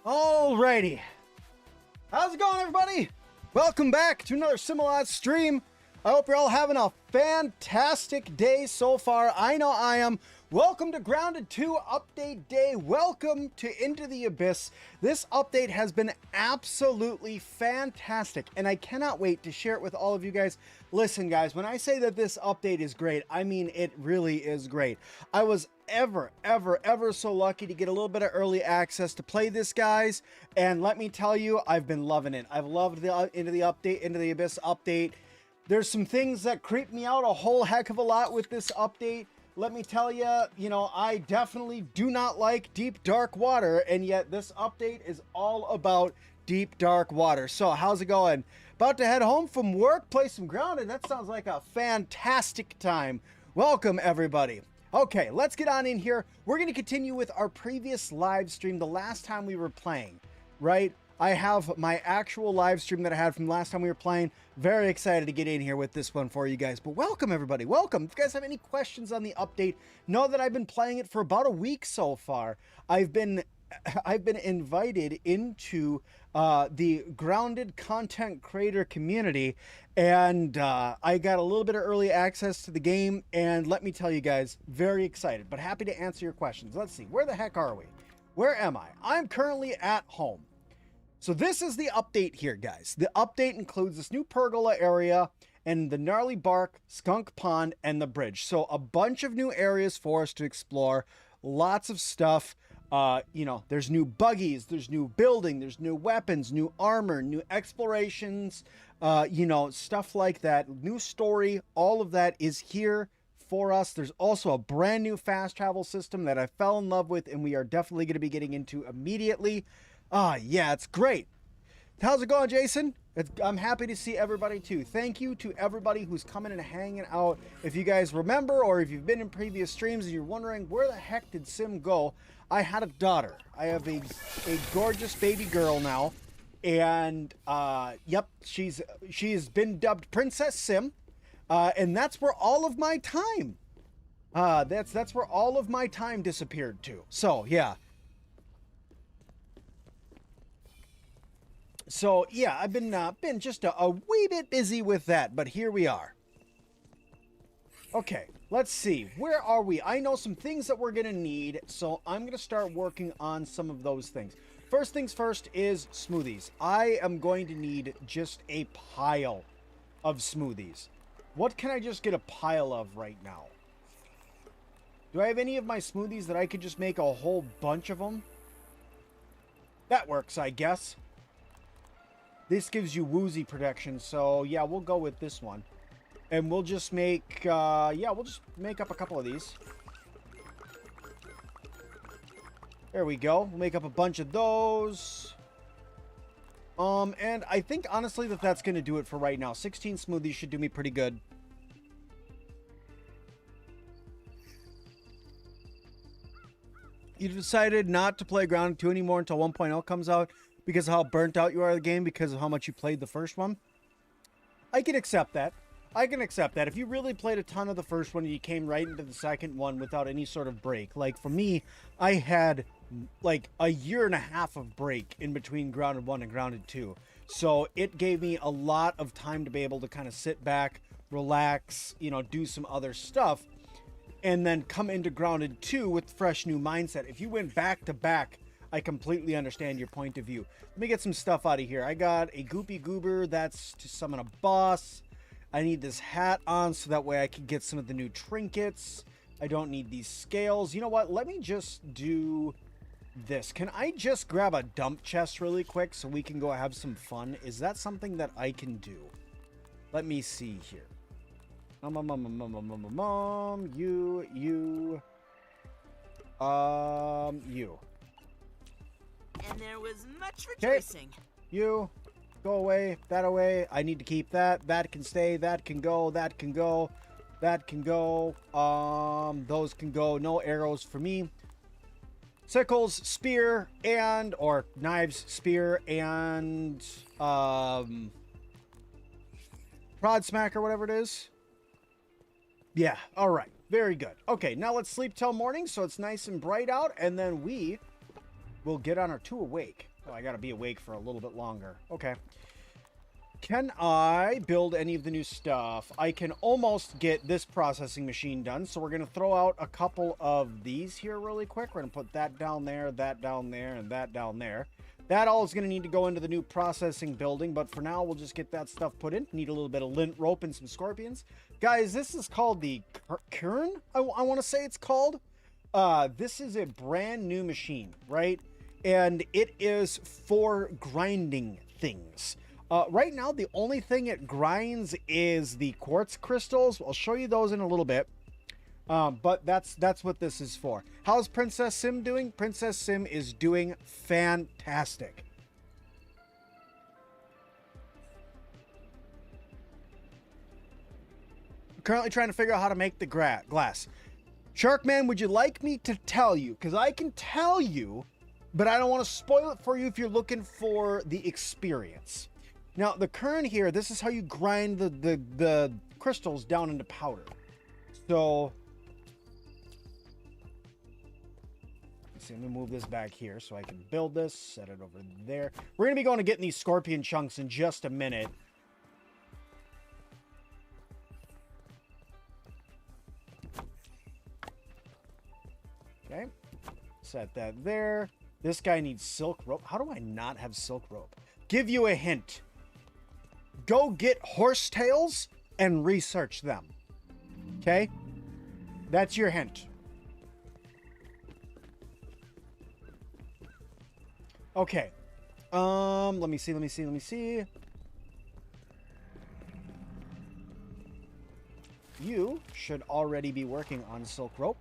Alrighty. How's it going, everybody? Welcome back to another Sim-Alot stream. I hope you're all having a fantastic day so far. I know I am. Welcome to Grounded 2 Update Day. Welcome to Into the Abyss. This update has been absolutely fantastic, and I cannot wait to share it with all of you guys. Listen, guys, when I say that this update is great, I mean it really is great. I was ever so lucky to get a little bit of early access to play this, guys, and let me tell you, I've been loving it. I've loved the Into the Abyss update. There's some things that creep me out a whole heck of a lot with this update. Let me tell you, I definitely do not like deep, dark water, and yet this update is all about deep, dark water. So, how's it going? About to head home from work, play some Grounded. That sounds like a fantastic time. Welcome, everybody. Okay, let's get on in here. We're going to continue with our previous live stream, the last time we were playing, right? I have my actual live stream that I had from last time we were playing. Very excited to get in here with this one for you guys. But welcome, everybody. Welcome. If you guys have any questions on the update, know that I've been playing it for about a week so far. I've been invited into the Grounded content creator community, and I got a little bit of early access to the game, and let me tell you guys, very excited, but happy to answer your questions. Let's see, where the heck are we? Where am I? I'm currently at home. So this is the update here, guys. The update includes this new pergola area and the gnarly bark, skunk pond, and the bridge. So a bunch of new areas for us to explore. Lots of stuff. There's new buggies, there's new building, there's new weapons, new armor, new explorations, stuff like that. New story, all of that is here for us. There's also a brand new fast travel system that I fell in love with, and we are definitely going to be getting into immediately. Yeah, it's great. How's it going, Jason? I'm happy to see everybody too. Thank you to everybody who's coming and hanging out. If you guys remember, or if you've been in previous streams and you're wondering where the heck did Sim go, I had a daughter. I have a gorgeous baby girl now, and yep, she has been dubbed Princess Sim, and that's where all of my time that's where all of my time disappeared to. So yeah. So yeah, I've been just a wee bit busy with that, but here we are. Okay, let's see. Where are we? I know some things that we're gonna need, so I'm gonna start working on some of those things. First things first is smoothies. I am going to need just a pile of smoothies. What can I just get a pile of right now? Do I have any of my smoothies that I could just make a whole bunch of them? That works, I guess. This gives you woozy protection, so yeah, we'll go with this one. And we'll just make, we'll just make up a couple of these. There we go. We'll make up a bunch of those. And I think, honestly, that's going to do it for right now. 16 smoothies should do me pretty good. You decided not to play Grounded 2 anymore until 1.0 comes out because of how burnt out you are of the game, because of how much you played the first one. I can accept that. I can accept that. If you really played a ton of the first one and you came right into the second one without any sort of break. Like for me, I had like a year and a half of break in between Grounded 1 and Grounded 2. So it gave me a lot of time to be able to kind of sit back, relax, do some other stuff, and then come into Grounded 2 with fresh new mindset. If you went back to back, I completely understand your point of view. Let me get some stuff out of here. I got a Goopy Goober. That's to summon a boss. I need this hat on so that way I can get some of the new trinkets. I don't need these scales. You know what? Let me just do this. Can I just grab a dump chest really quick so we can go have some fun? Is that something that I can do? Let me see here. You. And there was much rejoicing. You, go away, that away. I need to keep that. That can stay, that can go, that can go, that can go. Those can go. No arrows for me. Sickles, spear, or knives, spear, and prod smack or whatever it is. Yeah, all right. Very good. Okay, now let's sleep till morning so it's nice and bright out, and then we will get on our 2 awake. Oh, I gotta be awake for a little bit longer. Okay. Can I build any of the new stuff? I can almost get this processing machine done, so we're going to throw out a couple of these here really quick. We're going to put that down there, and that down there. That all is going to need to go into the new processing building, but for now, we'll just get that stuff put in. Need a little bit of lint rope and some scorpions. Guys, this is called the Kern, I want to say it's called. This is a brand new machine, right? And it is for grinding things. Right now, the only thing it grinds is the quartz crystals. I'll show you those in a little bit. But that's what this is for. How's Princess Sim doing? Princess Sim is doing fantastic. Currently trying to figure out how to make the glass. Sharkman, would you like me to tell you? Because I can tell you, but I don't want to spoil it for you if you're looking for the experience. Now, the kern here, this is how you grind the crystals down into powder. So, let's see, let me move this back here so I can build this, set it over there. We're going to be going to getting these scorpion chunks in just a minute. Okay, set that there. This guy needs silk rope. How do I not have silk rope? Give you a hint. Go get horsetails and research them. Okay? That's your hint. Okay. Let me see. You should already be working on silk rope.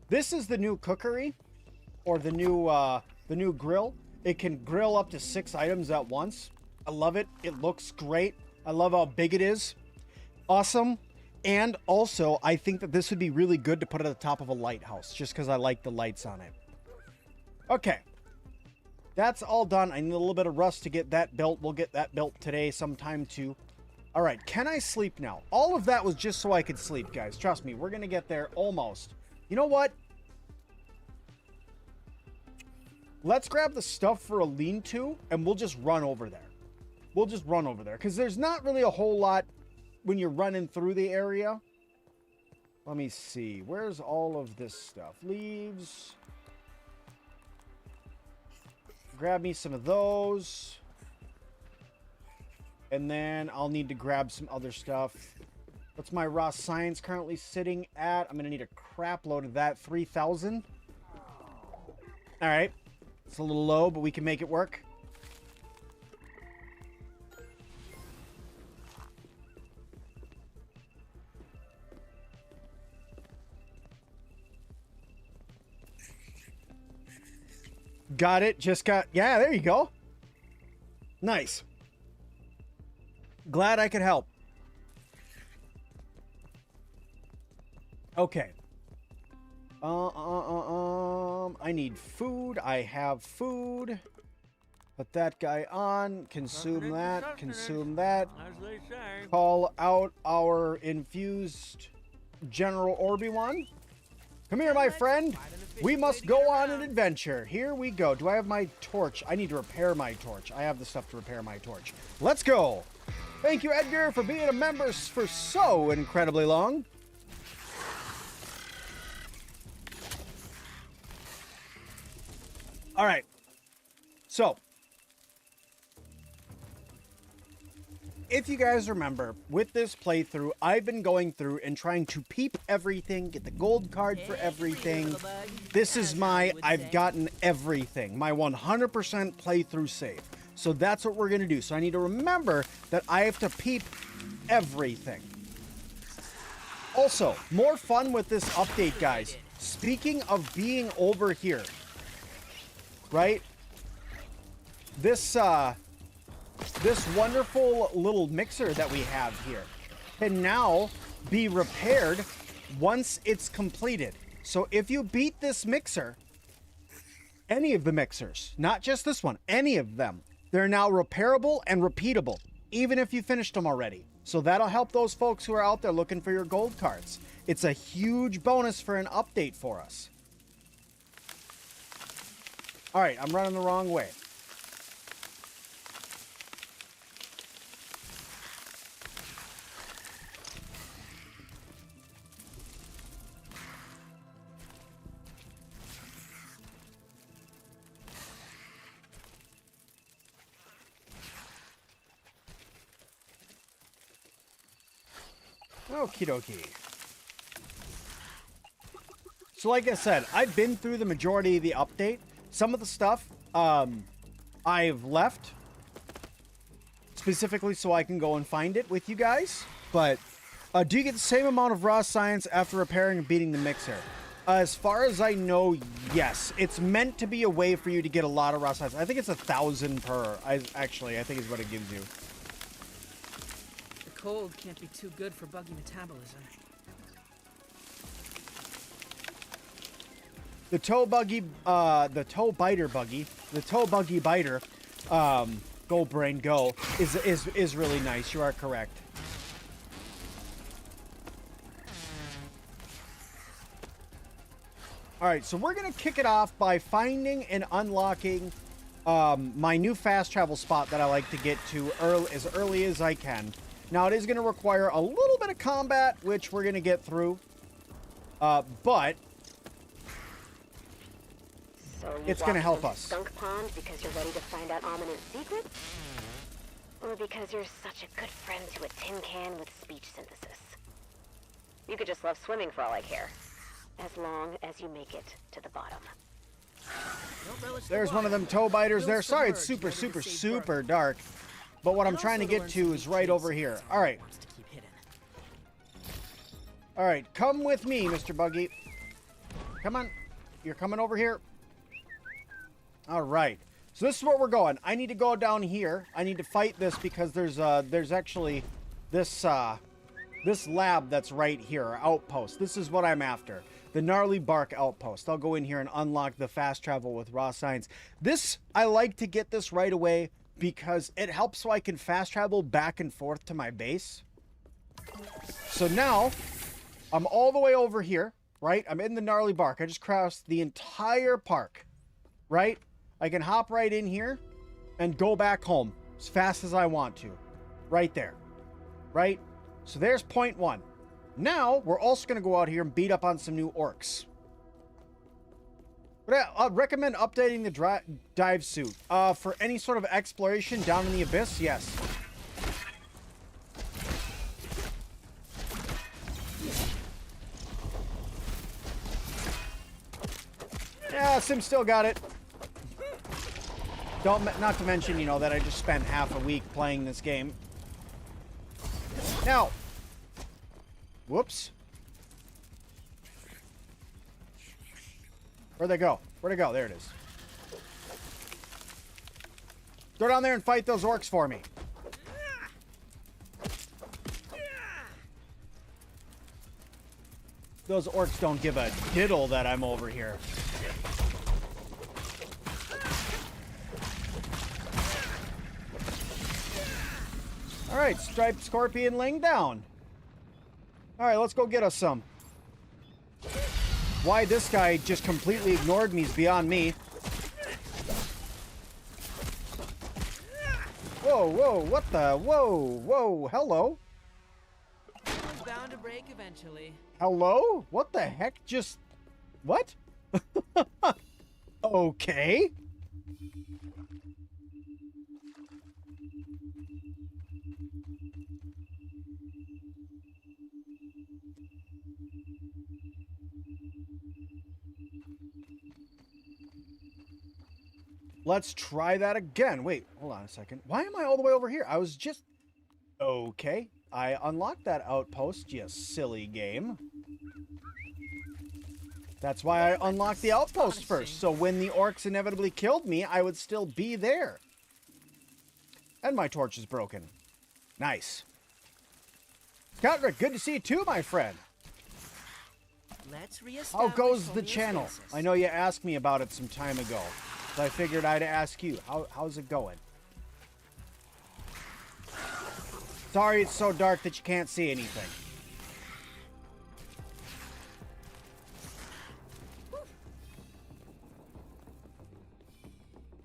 This is the new cookery, or the new grill. It can grill up to 6 items at once. I love it. It looks great. I love how big it is. Awesome. And also, I think that this would be really good to put at the top of a lighthouse, just because I like the lights on it. Okay. That's all done. I need a little bit of rust to get that built. We'll get that built today sometime too. All right. Can I sleep now? All of that was just so I could sleep, guys. Trust me. We're going to get there almost. You know what? Let's grab the stuff for a lean-to, and we'll just run over there. We'll just run over there, because there's not really a whole lot when you're running through the area. Let me see. Where's all of this stuff? Leaves. Grab me some of those. And then I'll need to grab some other stuff. What's my raw science currently sitting at? I'm going to need a crap load of that. 3,000. All right. It's a little low, but we can make it work. Got it. Just got... Yeah, there you go. Nice. Glad I could help. Okay. I need food. I have food. Put that guy on. Consume that. Consume that. Call out our infused General Obi-Wan. Come here, my friend. We must go on an adventure. Here we go. Do I have my torch? I need to repair my torch. I have the stuff to repair my torch. Let's go. Thank you, Edgar, for being a member for so incredibly long. All right. So, if you guys remember, with this playthrough, I've been going through and trying to peep everything, get the gold card for everything. This is my, I've gotten everything, my 100% playthrough save. So that's what we're going to do. So I need to remember that I have to peep everything. Also, more fun with this update, guys. Speaking of being over here, right? This wonderful little mixer that we have here can now be repaired once it's completed. So if you beat this mixer, any of the mixers, not just this one, any of them, they're now repairable and repeatable, even if you finished them already. So that'll help those folks who are out there looking for your gold cards. It's a huge bonus for an update for us. All right, I'm running the wrong way. Okie dokie. So like I said, I've been through the majority of the update. Some of the stuff I've left specifically so I can go and find it with you guys. But do you get the same amount of raw science after repairing and beating the mixer? As far as I know, yes. It's meant to be a way for you to get a lot of raw science. I think it's 1,000 per. I think is what it gives you. The cold can't be too good for buggy metabolism. The toe buggy, the toe biter buggy, the toe buggy biter, go brain go, is really nice. You are correct. All right, so we're gonna kick it off by finding and unlocking my new fast travel spot that I like to get to as early as I can. Now it is gonna require a little bit of combat, which we're gonna get through, but it's going to help us. Skunk Pond because you're ready to find out ominous secrets? Or because you're such a good friend to a tin can with speech synthesis? You could just love swimming for all I care. As long as you make it to the bottom. There's one of them toe biters there. Sorry, it's super dark. But what I'm trying to get to is right over here. All right. All right, come with me, Mr. Buggy. Come on. You're coming over here. All right, so this is where we're going. I need to go down here. I need to fight this because there's actually this this lab that's right here, our outpost. This is what I'm after, the gnarly bark outpost. I'll go in here and unlock the fast travel with raw science. This, I like to get this right away because it helps so I can fast travel back and forth to my base. So now I'm all the way over here, right? I'm in the gnarly bark. I just crossed the entire park, right? I can hop right in here and go back home as fast as I want to. Right there. Right? So there's point one. Now, we're also going to go out here and beat up on some new orcs. But I'd recommend updating the dive suit. For any sort of exploration down in the abyss, yes. Yeah, Sim still got it. Not to mention, you know, that I just spent half a week playing this game. Now, whoops. Where'd they go? Where'd it go? There it is. Go down there and fight those orcs for me. Those orcs don't give a diddle that I'm over here. All right, striped scorpionling down. All right, let's go get us some. Why this guy just completely ignored me is beyond me. Whoa, whoa, what the? Whoa, whoa, hello. It was bound to break eventually. Hello? What the heck just... What? Okay. Let's try that again. Wait, hold on a second. Why am I all the way over here? I was just... Okay. I unlocked that outpost, you silly game. That's why I unlocked the outpost first. So when the orcs inevitably killed me, I would still be there. And my torch is broken. Nice. Cotrick, good to see you too, my friend. Let's How goes the channel? I know you asked me about it some time ago. So I figured I'd ask you. How's it going? Sorry it's so dark that you can't see anything.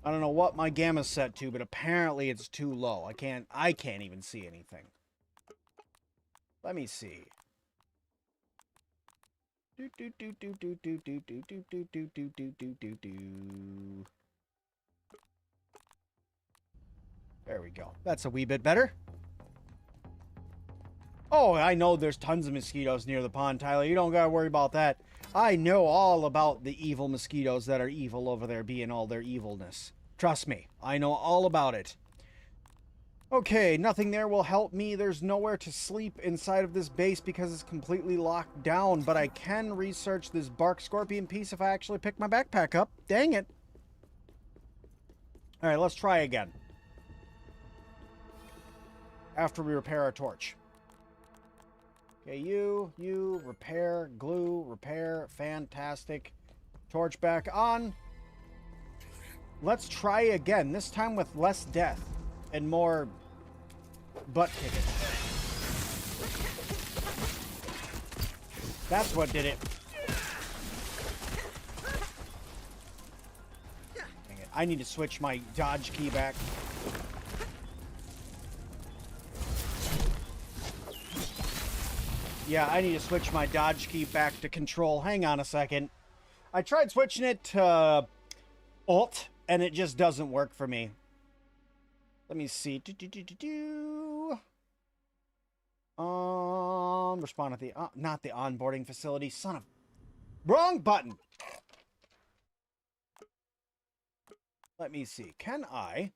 I don't know what my gamma's set to, but apparently it's too low. I can't even see anything. Let me see. There we go. That's a wee bit better. Oh, I know there's tons of mosquitoes near the pond, Tyler. You don't gotta worry about that. I know all about the evil mosquitoes that are evil over there being all their evilness. Trust me, I know all about it. Okay, nothing there will help me. There's nowhere to sleep inside of this base because it's completely locked down, but I can research this bark scorpion piece if I actually pick my backpack up. Dang it. Alright, let's try again. After we repair our torch. Okay, you, repair, glue, repair, fantastic. Torch back on. Let's try again, this time with less death and more butt kicking. That's what did it. Dang it. I need to switch my dodge key back. Yeah, I need to switch my dodge key back to control. Hang on a second. I tried switching it to Alt, and it just doesn't work for me. Let me see. Respond at the not the onboarding facility. Son of wrong button. Let me see. Can I?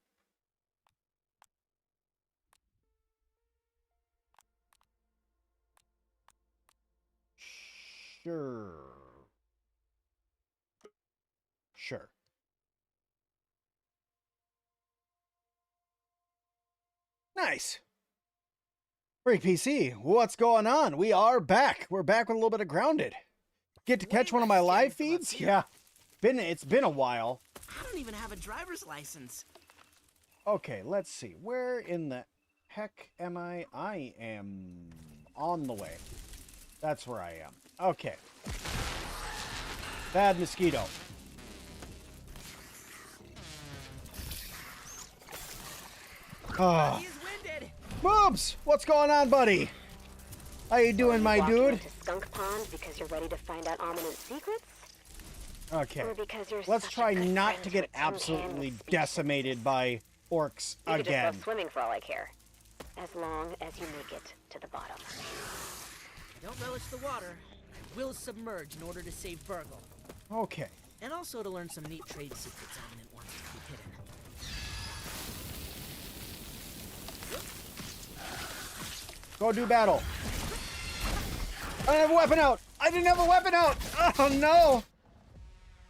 Sure. Nice. Freak PC, what's going on? We are back. We're back with a little bit of Grounded. Get to catch one of my live feeds? Yeah. It's been a while. I don't even have a driver's license. Okay, let's see. Where in the heck am I? I am on the way. That's where I am. Okay. Bad mosquito. Oh. He is winded. Boobs! What's going on, buddy? How you doing, my dude? Into Skunk Pond because you're ready to find out ominous secrets? Okay. Or because you're Let's such a try good not friend to to get a tin can absolutely with speech decimated by orcs You could just again. love swimming for all I care. As long as you make it to the bottom. I don't relish the water. I will submerge in order to save Virgil. Okay. And also to learn some neat trade secrets Ominent wants to keep hidden. Go do battle. I don't have a weapon out. I didn't have a weapon out. Oh, no.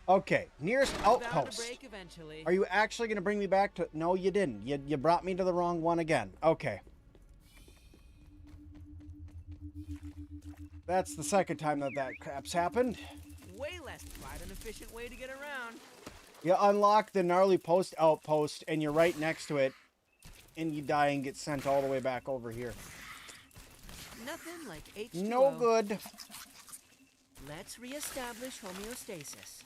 Okay. Nearest Bound to outpost. break eventually. Are you actually going to bring me back to... No, you didn't. You brought me to the wrong one again. Okay. That's the second time that crap's happened. Way less quite an efficient way to get around. You unlock the gnarly post outpost, and you're right next to it, and you die and get sent all the way back over here. Nothing like H2O. No good. Let's reestablish homeostasis.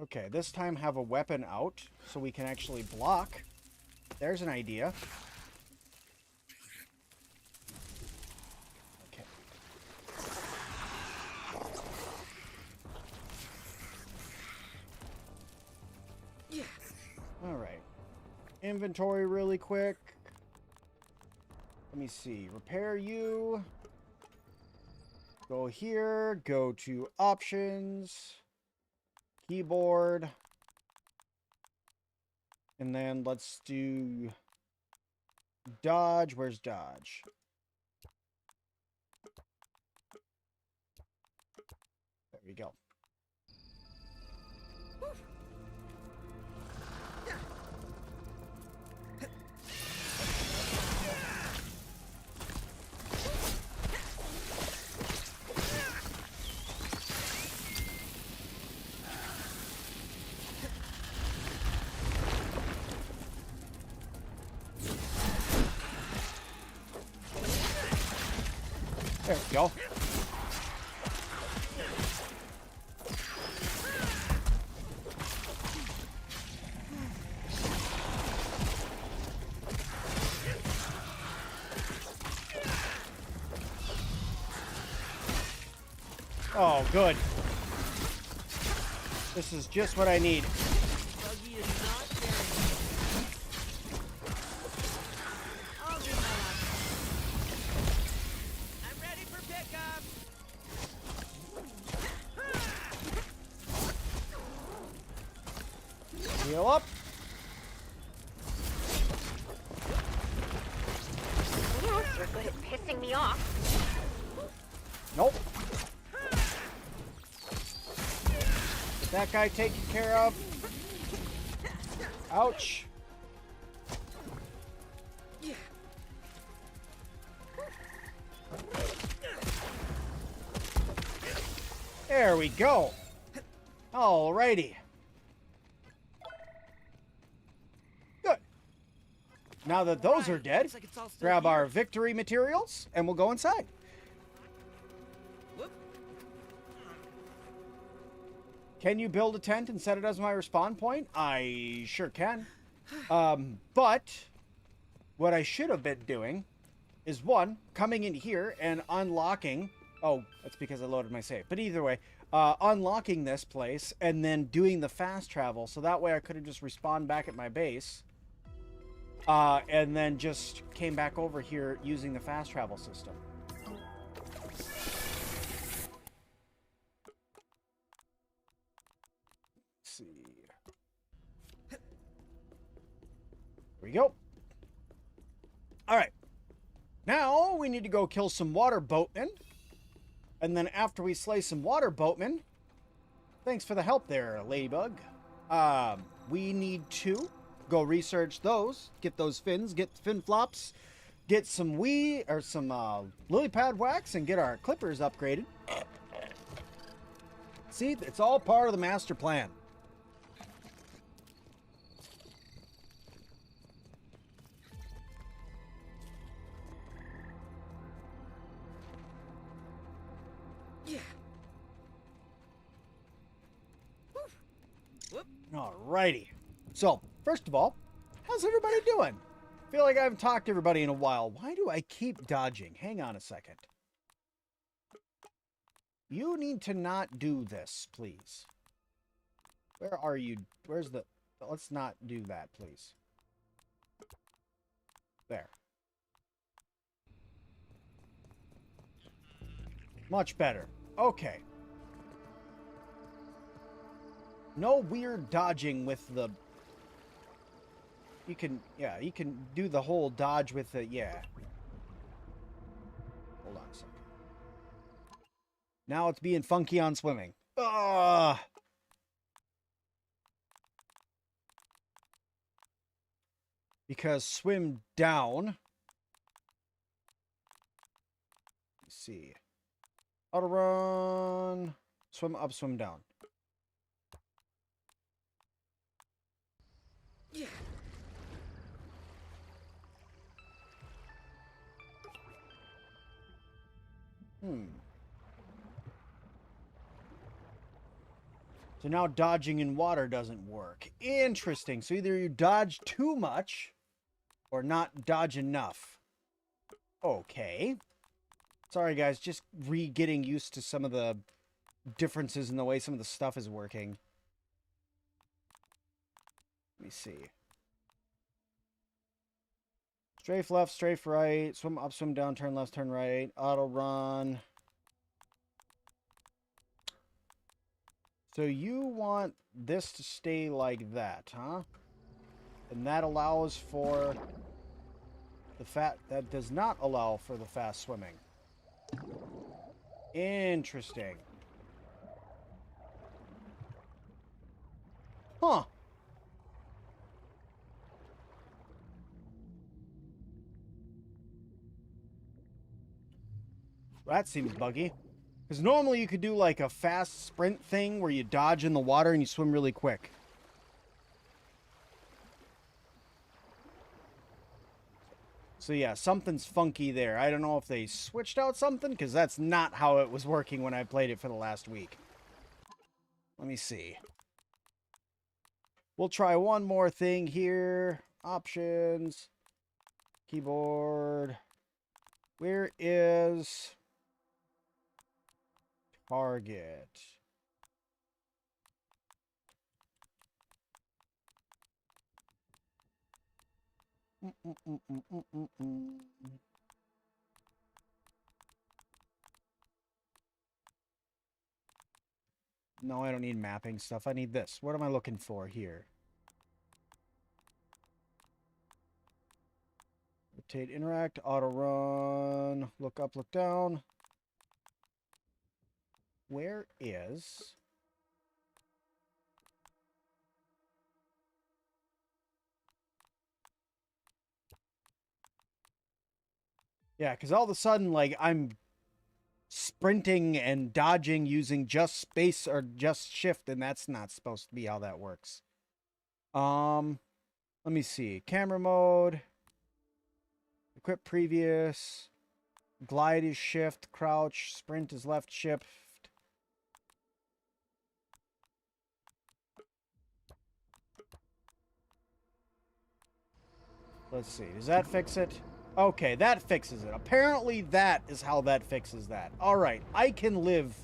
Okay, this time have a weapon out, so we can actually block. There's an idea. Okay. Yeah. Alright. Inventory really quick. Let me see. Repair you. Go here. Go to options. Keyboard. And then let's do dodge. Where's dodge? There we go. There we go. Oh, good. This is just what I need. Buggy is not daring. I'll do my last. good at pissing me off. Nope. Get that guy taken care of. Ouch. There we go. Alrighty. Good. Now that those are dead, Looks like it's all still grab here. our victory materials and we'll go inside. Whoop. Can you build a tent and set it as my respawn point? I sure can. But what I should have been doing is, one, coming in here and unlocking... Oh, that's because I loaded my save. But either way, unlocking this place and then doing the fast travel. So that way I could have just respawned back at my base. And then just came back over here using the fast travel system. Let's see. Here we go. All right. Now we need to go kill some water boatmen. And then after we slay some water boatmen, thanks for the help there, Ladybug. We need to go research those, get those fins, get fin flops, get some lily pad wax, and get our clippers upgraded. See, it's all part of the master plan. Alrighty. So, first of all, how's everybody doing? I feel like I haven't talked to everybody in a while. Why do I keep dodging? Hang on a second. You need to not do this, please. Where are you? Where's the... Let's not do that, please. There. Much better. Okay. No weird dodging with the... You can do the whole dodge with the... Yeah. Hold on a second. Now it's being funky on swimming. Ugh! Because swim down... Let's see. Auto run... Swim up, swim down. Yeah. So now dodging in water doesn't work. Interesting. So either you dodge too much or not dodge enough. Okay. Sorry guys, just getting used to some of the differences in the way some of the stuff is working. Let me see. Strafe left, strafe right, swim up, swim down, turn left, turn right, auto run. So you want this to stay like that, huh? And that allows for that does not allow for the fast swimming. Interesting. Huh. That seems buggy. Because normally you could do like a fast sprint thing where you dodge in the water and you swim really quick. So yeah, something's funky there. I don't know if they switched out something, because that's not how it was working when I played it for the last week. Let me see. We'll try one more thing here. Options. Keyboard. Where is... Target. No, I don't need mapping stuff. I need this. What am I looking for here? rotate, interact, auto run, look up, look down. Where is... Yeah, because all of a sudden, like, I'm sprinting and dodging using just space or just shift, and that's not supposed to be how that works. Let me see. Camera mode. Equip previous. Glide is shift. Crouch. Sprint is left shift. Let's see. Does that fix it? Okay, that fixes it. Apparently that is how that fixes that. Alright, I can live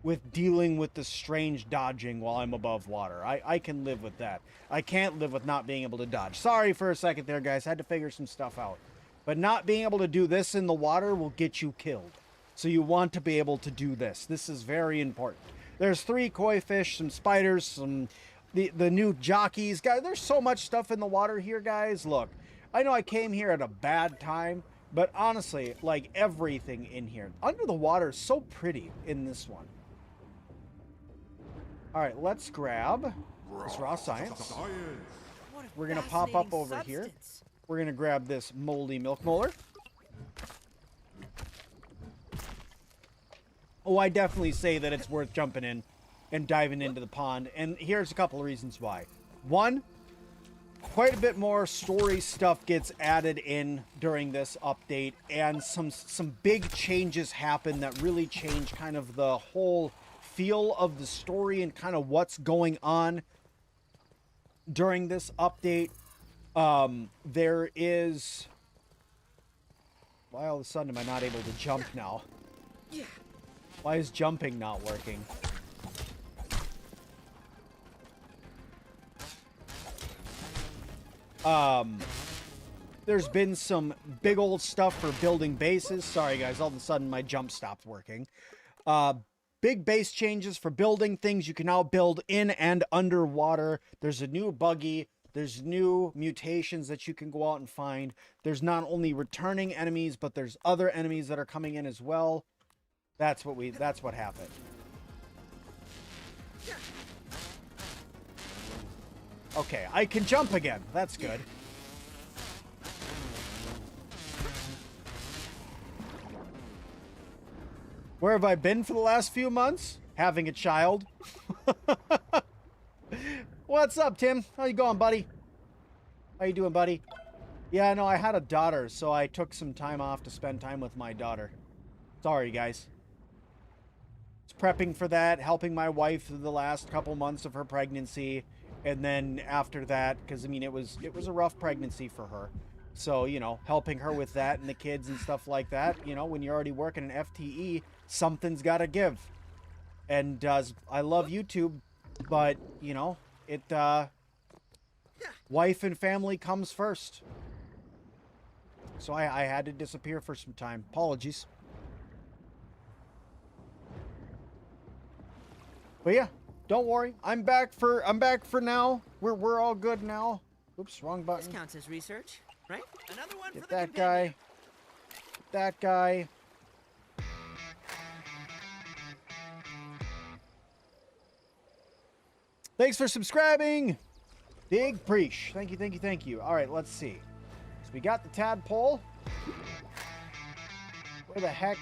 with dealing with the strange dodging while I'm above water. I can live with that. I can't live with not being able to dodge. Sorry for a second there, guys. Had to figure some stuff out. But not being able to do this in the water will get you killed. So you want to be able to do this. This is very important. There's 3 koi fish, some spiders, some the new jockeys. Guys, there's so much stuff in the water here, guys. Look, I know I came here at a bad time, but honestly, like everything in here. Under the water is so pretty in this one. Alright, let's grab this raw science. We're going to pop up over here. We're going to grab this moldy milk molar. Oh, I definitely say that it's worth jumping in and diving into the pond. And here's a couple of reasons why. One, quite a bit more story stuff gets added in during this update. And some big changes happen that really change kind of the whole feel of the story and kind of what's going on during this update. There is... Why all of a sudden am I not able to jump now? Why is jumping not working? There's been some big old stuff for building bases. Sorry guys, all of a sudden my jump stopped working. Big base changes for building things. You can now build in and underwater. There's a new buggy. There's new mutations that you can go out and find. There's not only returning enemies, but there's other enemies that are coming in as well. That's what happened. Okay, I can jump again. That's good. Where have I been for the last few months? Having a child. What's up, Tim? How you going, buddy? How you doing, buddy? Yeah, no, I had a daughter, so I took some time off to spend time with my daughter. Sorry, guys. It's prepping for that, helping my wife through the last couple months of her pregnancy, and then after that, because I mean, it was a rough pregnancy for her. So, you know, helping her with that and the kids and stuff like that. You know, when you're already working an FTE, something's got to give. And I love YouTube, but, you know, it wife and family comes first. So I had to disappear for some time. Apologies. But yeah, don't worry. I'm back for now. We're all good now. Oops, wrong button. This counts as research, right? Another one Get for the that guy. Get that guy. Thanks for subscribing. Big preach. Thank you, thank you, thank you. All right, let's see. So we got the tadpole. Where the heck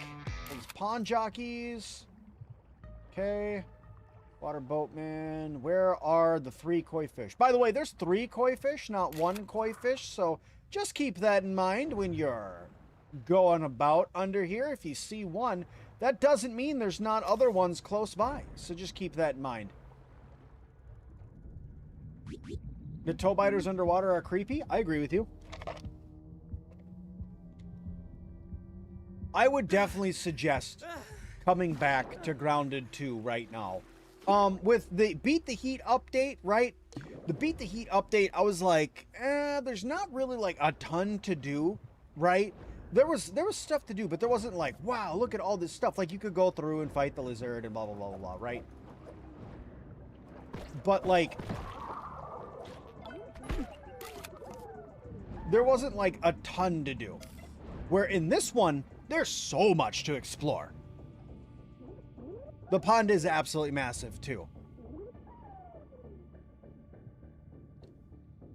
is pond jockeys? Okay. Water boatman. Where are the 3 koi fish? By the way, there's 3 koi fish, not 1 koi fish. So just keep that in mind when you're going about under here. If you see one, that doesn't mean there's not other ones close by. So just keep that in mind. The toe biters underwater are creepy. I agree with you. I would definitely suggest coming back to Grounded 2 right now. With the Beat the Heat update, right? The Beat the Heat update, I was like, there's not really like a ton to do, right? There was stuff to do, but there wasn't like, wow, look at all this stuff. Like you could go through and fight the lizard and blah, blah, blah, blah, blah, right? But like, there wasn't like a ton to do. Where in this one, there's so much to explore. The pond is absolutely massive, too.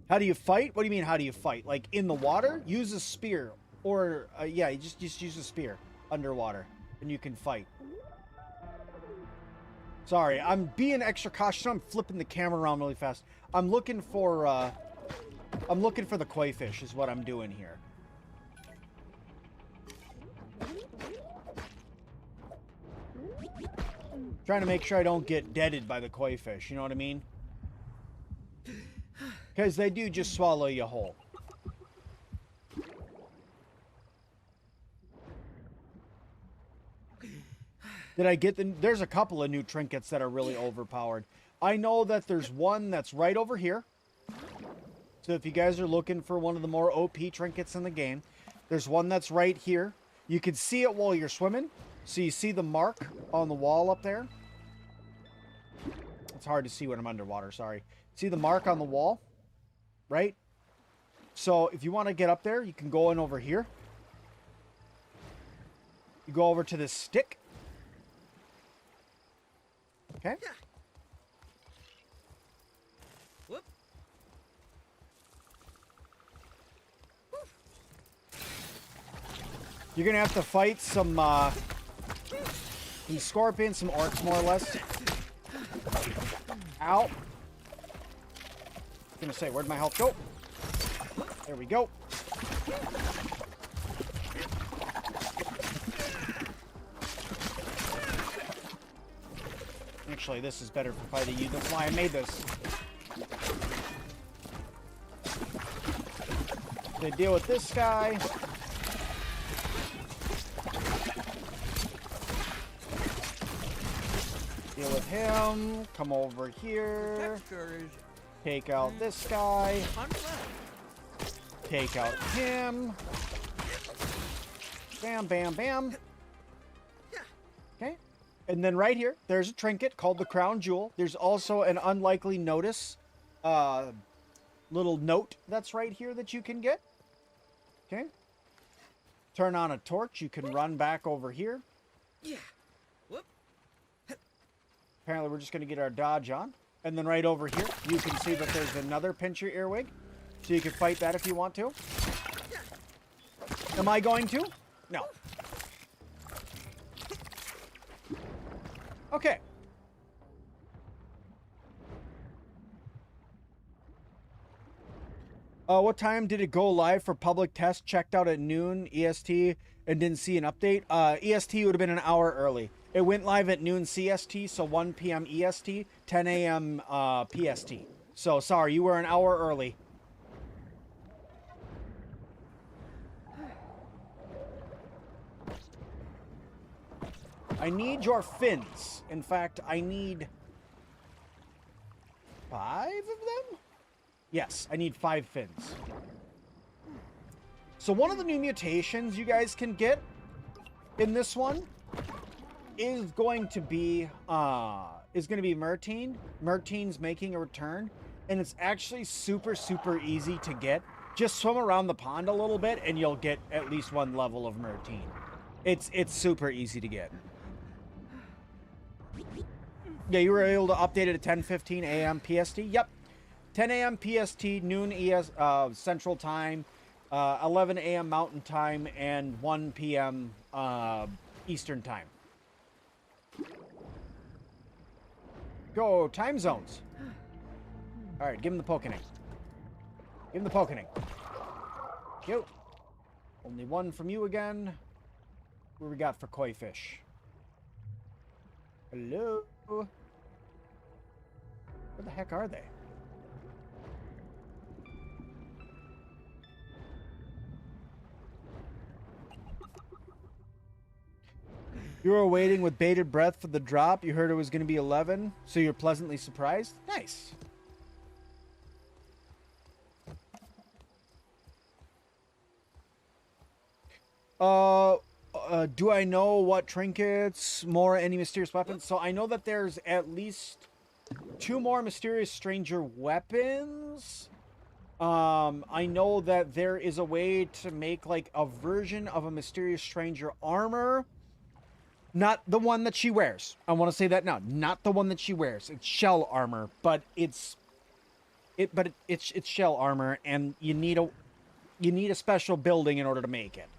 How do you fight? What do you mean, how do you fight? Like, in the water? Use a spear. Or, yeah, you just use a spear underwater, and you can fight. Sorry, I'm being extra cautious. I'm flipping the camera around really fast. I'm looking for the koi fish is what I'm doing here. Trying to make sure I don't get deaded by the koi fish, you know what I mean? Because they do just swallow you whole. Did I get the... There's a couple of new trinkets that are really overpowered. I know that there's one that's right over here. So if you guys are looking for one of the more OP trinkets in the game, there's one that's right here. You can see it while you're swimming. So you see the mark on the wall up there. It's hard to see when I'm underwater, sorry. See the mark on the wall? Right? So if you want to get up there, you can go in over here. You go over to this stick. Okay. Whoop. You're gonna have to fight some scorpions, some orcs, more or less. Ow. I'm gonna say, where'd my health go? There we go. Actually, this is better for fighting you. That's why I made this. They deal with this guy. Deal with him. Come over here. Take out this guy. Take out him. Bam, bam, bam. Okay. And then right here, there's a trinket called the Crown Jewel. There's also an unlikely notice, little note that's right here that you can get. Okay. Turn on a torch. You can run back over here. Yeah. Whoop. Apparently, we're just going to get our dodge on. And then right over here, you can see that there's another pincher earwig. So you can fight that if you want to. Am I going to? No. Okay. What time did it go live for public test? Checked out at noon EST and didn't see an update. EST would have been an hour early. It went live at noon CST, so 1 p.m. EST, 10 a.m. PST. So sorry, you were an hour early. I need your fins. In fact, I need 5 of them? Yes, I need 5 fins. So one of the new mutations you guys can get in this one is going to be Mertine. Mertine's making a return, and it's actually super easy to get. Just swim around the pond a little bit and you'll get at least 1 level of Mertine. It's super easy to get. Yeah, you were able to update it at 10:15 a.m. PST. Yep. 10 a.m. PST, noon Central Time, 11 a.m. Mountain Time, and 1 p.m. Eastern Time. Go, time zones. All right, give him the pokening. Give him the pokening. Cute. Only 1 from you again. What we got for koi fish? Hello? Where the heck are they? You were waiting with bated breath for the drop. You heard it was going to be 11, so you're pleasantly surprised? Nice. Do I know what trinkets, more any mysterious weapons? So I know that there's at least 2 more mysterious stranger weapons. I know that there is a way to make like a version of a mysterious stranger armor. Not the one that she wears. I want to say that now. Not the one that she wears. It's shell armor, but it's shell armor, and you need a special building in order to make it.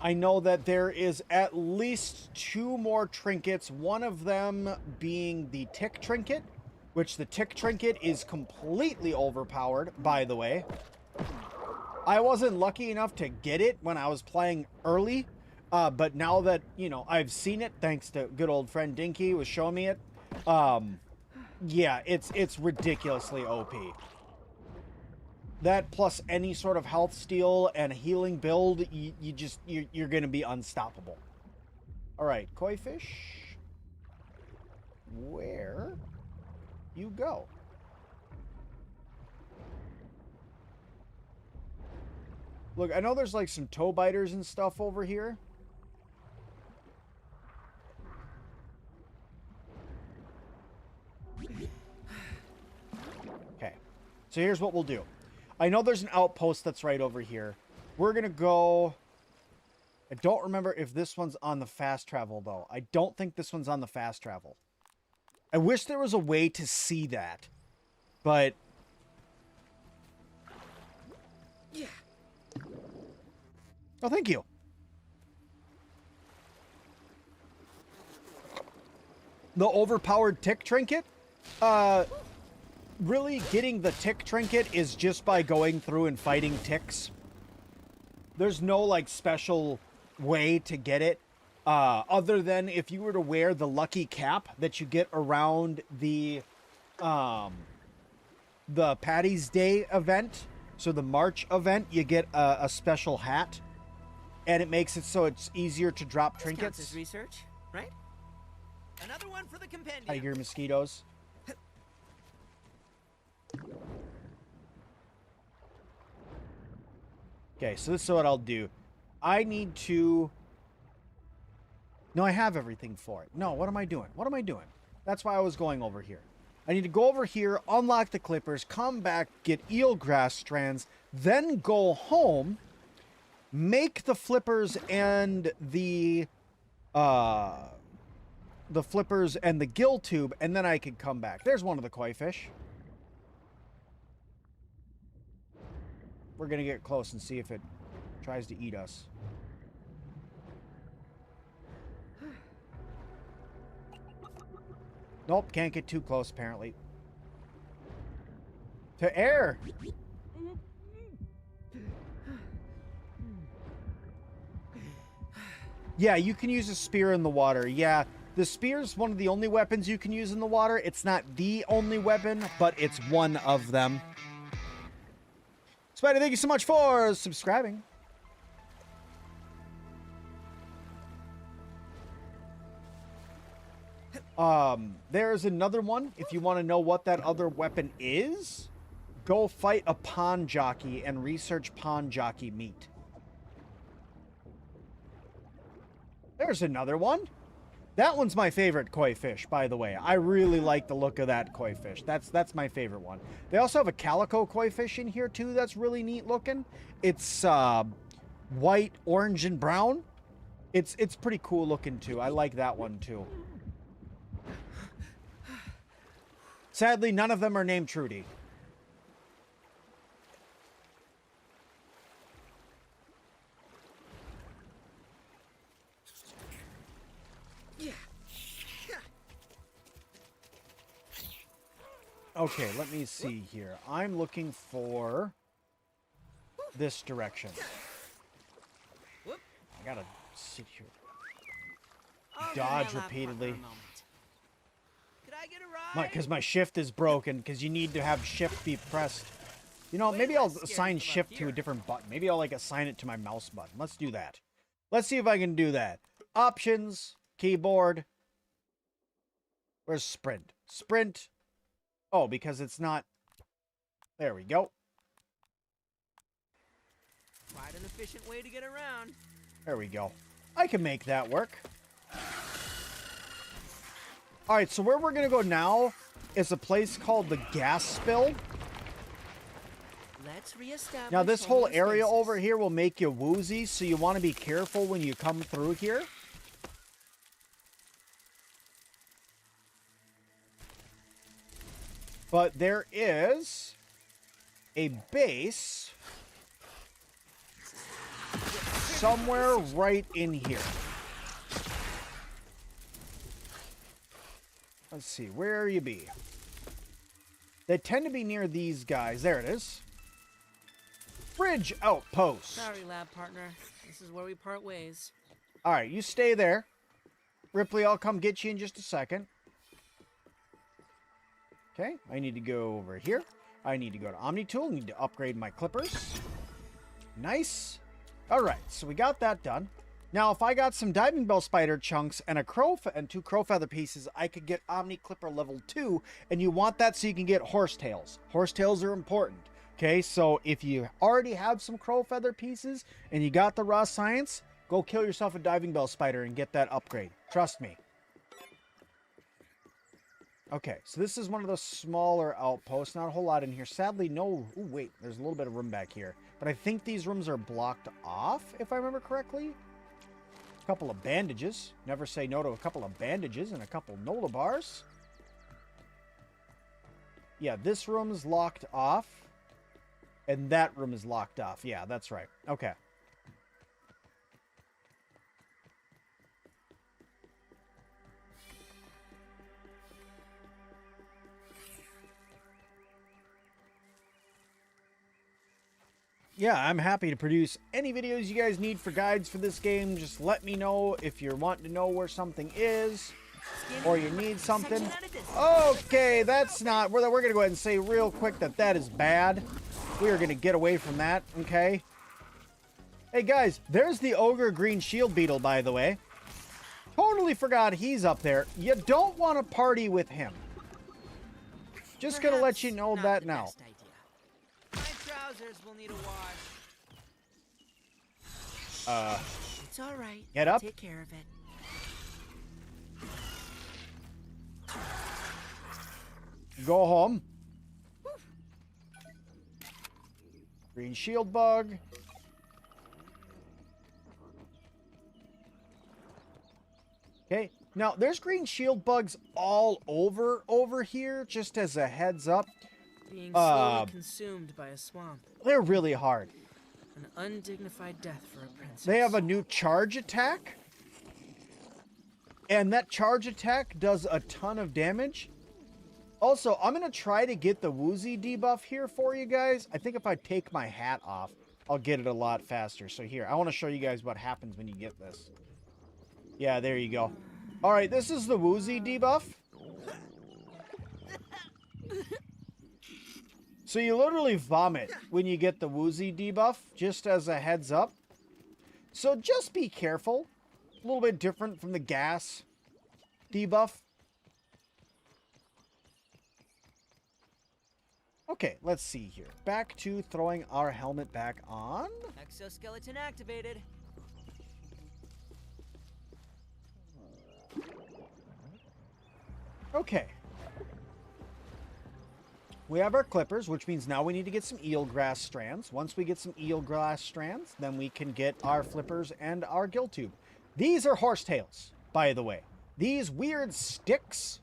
I know that there is at least 2 more trinkets, one of them being the tick trinket, which the tick trinket is completely overpowered, by the way. I wasn't lucky enough to get it when I was playing early, but now that, you know, I've seen it, thanks to good old friend Dinky who was showing me it, yeah, it's ridiculously OP. That plus any sort of health steal and healing build, you're gonna be unstoppable. All right, koi fish, where you go? Look, I know there's like some toe biters and stuff over here. Okay, so here's what we'll do. I know there's an outpost that's right over here. We're going to go... I don't remember if this one's on the fast travel, though. I don't think this one's on the fast travel. I wish there was a way to see that. But... Yeah. Oh, thank you. The overpowered tick trinket? Really getting the tick trinket is just by going through and fighting ticks. There's no like special way to get it other than if you were to wear the lucky cap that you get around the Patty's Day event. So the March event, you get a special hat, and it makes it so it's easier to drop trinkets. This counts as research, right? Another one for the compendium. I hear mosquitoes. Okay, so this is what I'll do. I need to... No, I have everything for it. No, what am I doing? What am I doing? That's why I was going over here. I need to go over here, unlock the clippers, come back, get eelgrass strands, then go home, make the flippers and the flippers and the gill tube, and then I can come back. There's one of the koi fish. We're gonna get close and see if it tries to eat us. Nope, can't get too close apparently. To air! Yeah, you can use a spear in the water. Yeah, the spear is one of the only weapons you can use in the water. It's not the only weapon, but it's one of them. Spider, thank you so much for subscribing. There's another one. If you want to know what that other weapon is, go fight a pawn jockey and research pawn jockey meat. There's another one. That one's my favorite koi fish, by the way. I really like the look of that koi fish. That's my favorite one. They also have a calico koi fish in here, too, that's really neat looking. It's white, orange, and brown. It's pretty cool looking, too. I like that one, too. Sadly, none of them are named Trudy. Okay, let me see here. I'm looking for this direction. I gotta sit here. Dodge repeatedly. Could I get a ride? Because my shift is broken, because you need to have shift be pressed. You know, maybe I'll assign shift to a different button. Maybe I'll, like, assign it to my mouse button. Let's do that. Let's see if I can do that. Options, keyboard. Where's sprint? Sprint. Oh, because it's not... There we go. Quite an efficient way to get around. There we go. I can make that work. All right, so where we're going to go now is a place called the gas spill. Let's reestablish. Now, this whole area homeostasis. over here will make you woozy, so you want to be careful when you come through here. But there is a base somewhere right in here. Let's see, where you be? They tend to be near these guys. There it is. Bridge outpost. Sorry, lab partner. This is where we part ways. All right, you stay there. Ripley, I'll come get you in just a second. Okay, I need to go over here. I need to go to OmniTool. I need to upgrade my clippers. Nice. All right, so we got that done. Now, if I got some diving bell spider chunks and a and 2 crow feather pieces, I could get Omni Clipper level 2, and you want that so you can get horsetails. Horsetails are important. Okay, so if you already have some crow feather pieces and you got the raw science, go kill yourself a diving bell spider and get that upgrade. Trust me. Okay, so this is one of those smaller outposts. Not a whole lot in here. Sadly, no... Ooh, wait, there's a little bit of room back here. But I think these rooms are blocked off, if I remember correctly. A couple of bandages. Never say no to a couple of bandages and a couple Nola bars. Yeah, this room is locked off. And that room is locked off. Yeah, that's right. Okay. Yeah, I'm happy to produce any videos you guys need for guides for this game. Just let me know if you're wanting to know where something is or you need something. Okay, that's not... We're going to go ahead and say real quick that that is bad. We are going to get away from that, okay? Hey, guys, there's the Ogre Green Shield Beetle, by the way. Totally forgot he's up there. You don't want to party with him. Just going to let you know that now. My trousers will need a wash. It's all right. Get up. Take care of it. Go home. Green shield bug. Okay. Now, there's green shield bugs all over here, just as a heads up. Being slowly consumed by a swamp. They're really hard. An undignified death for a princess. They have a new charge attack. And that charge attack does a ton of damage. Also, I'm going to try to get the woozy debuff here for you guys. I think if I take my hat off, I'll get it a lot faster. So here, I want to show you guys what happens when you get this. Yeah, there you go. All right, this is the woozy debuff. So you literally vomit when you get the woozy debuff, just as a heads up. So just be careful. A little bit different from the gas debuff. Okay, let's see here. Back to throwing our helmet back on. Exoskeleton activated. Okay. We have our clippers, which means now we need to get some eelgrass strands. Once we get some eelgrass strands, then we can get our flippers and our gill tube. These are horsetails, by the way. These weird sticks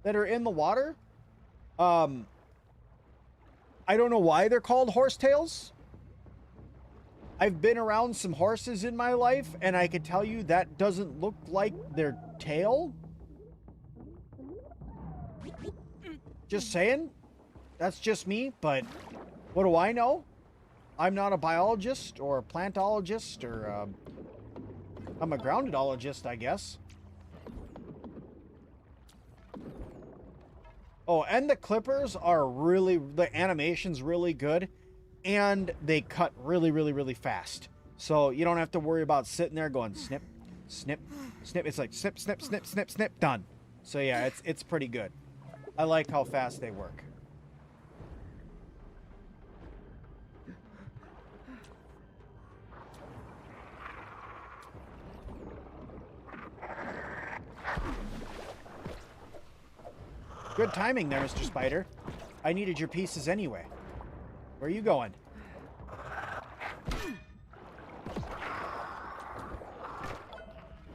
that are in the water, I don't know why they're called horsetails. I've been around some horses in my life, and I can tell you that doesn't look like their tail. Just saying. That's just me, but what do I know? I'm not a biologist or a plantologist or I'm a groundedologist, I guess. Oh, and the clippers are really, the animation's really good, and they cut really, really, really fast. So you don't have to worry about sitting there going snip, snip, snip. It's like snip, snip, snip, snip, snip, done. So yeah, it's pretty good. I like how fast they work. Good timing there, Mr. Spider. I needed your pieces anyway. Where are you going?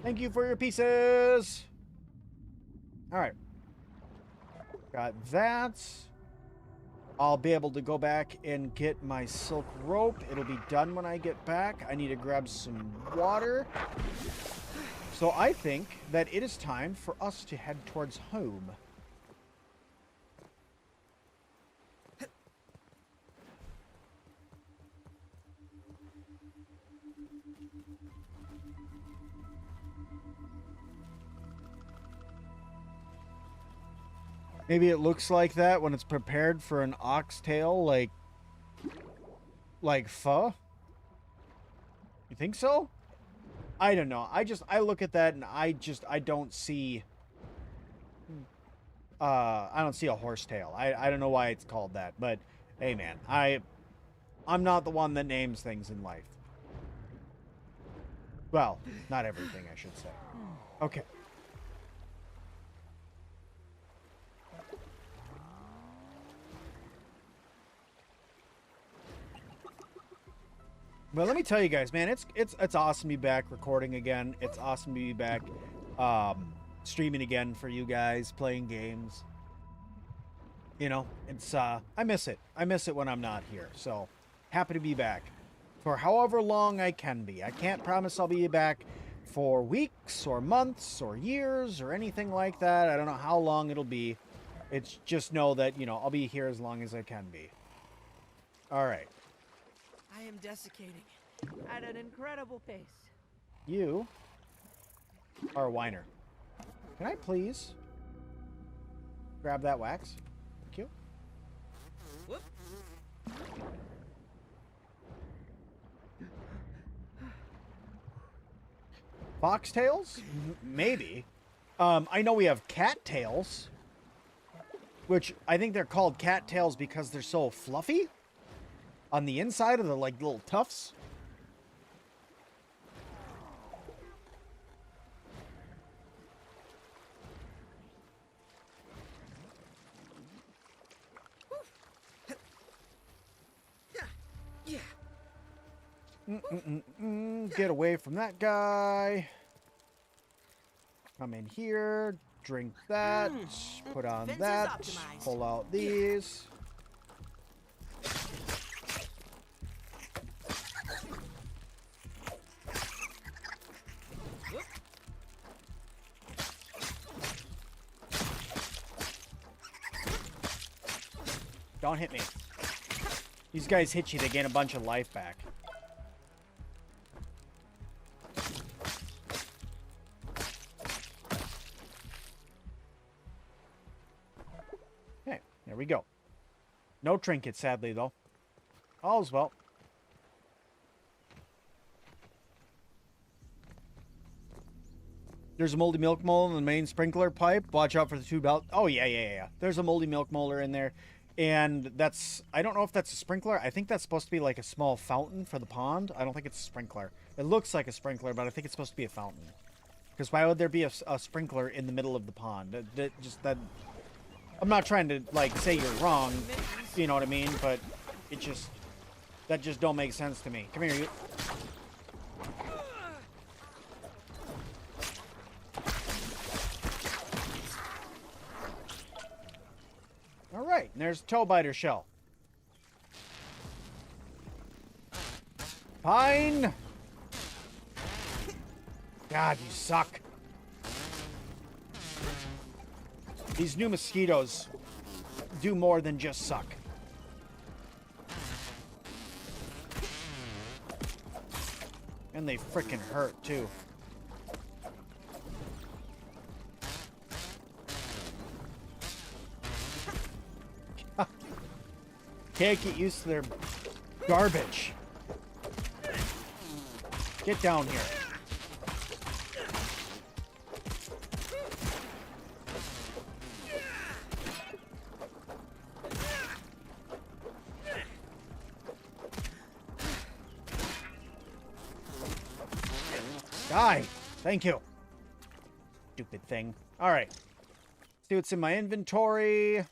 Thank you for your pieces. All right. Got that. I'll be able to go back and get my silk rope. It'll be done when I get back. I need to grab some water. So I think that it is time for us to head towards home. Maybe it looks like that when it's prepared for an oxtail, like pho? You think so? I don't know. I look at that and I don't see I don't see a horsetail. I don't know why it's called that, but hey man, I'm not the one that names things in life. Well, not everything, I should say. Okay. Well, let me tell you guys, man, it's awesome to be back recording again. It's awesome to be back streaming again for you guys, playing games. You know, it's I miss it. I miss it when I'm not here. So, happy to be back for however long I can be. I can't promise I'll be back for weeks or months or years or anything like that. I don't know how long it'll be. It's just know that, you know, I'll be here as long as I can be. All right. I am desiccating at an incredible pace. You are a whiner. Can I please grab that wax? Thank you. Whoop. Foxtails? Maybe. I know we have cattails, which I think they're called cattails because they're so fluffy on the inside of the like little tufts. Get away from that guy. Come in here. Drink that. Put on Fences that. optimized. Pull out these. Don't hit me. These guys hit you to gain a bunch of life back. Okay, there we go. No trinket, sadly, though. All's well. There's a moldy milk molar in the main sprinkler pipe. Watch out for the two belt. Oh, yeah. There's a moldy milk molar in there. And that's, I don't know if that's a sprinkler. I think that's supposed to be like a small fountain for the pond. I don't think it's a sprinkler. It looks like a sprinkler, but I think it's supposed to be a fountain. Because why would there be a sprinkler in the middle of the pond? That I'm not trying to, like, say you're wrong, you know what I mean? But it just, that just don't make sense to me. Come here, you. All right, and there's a toe biter shell. Fine. God, you suck. These new mosquitoes do more than just suck. And they frickin' hurt, too. Can't get used to their garbage. Get down here. Die. Thank you. Stupid thing. All right. See what's in my inventory.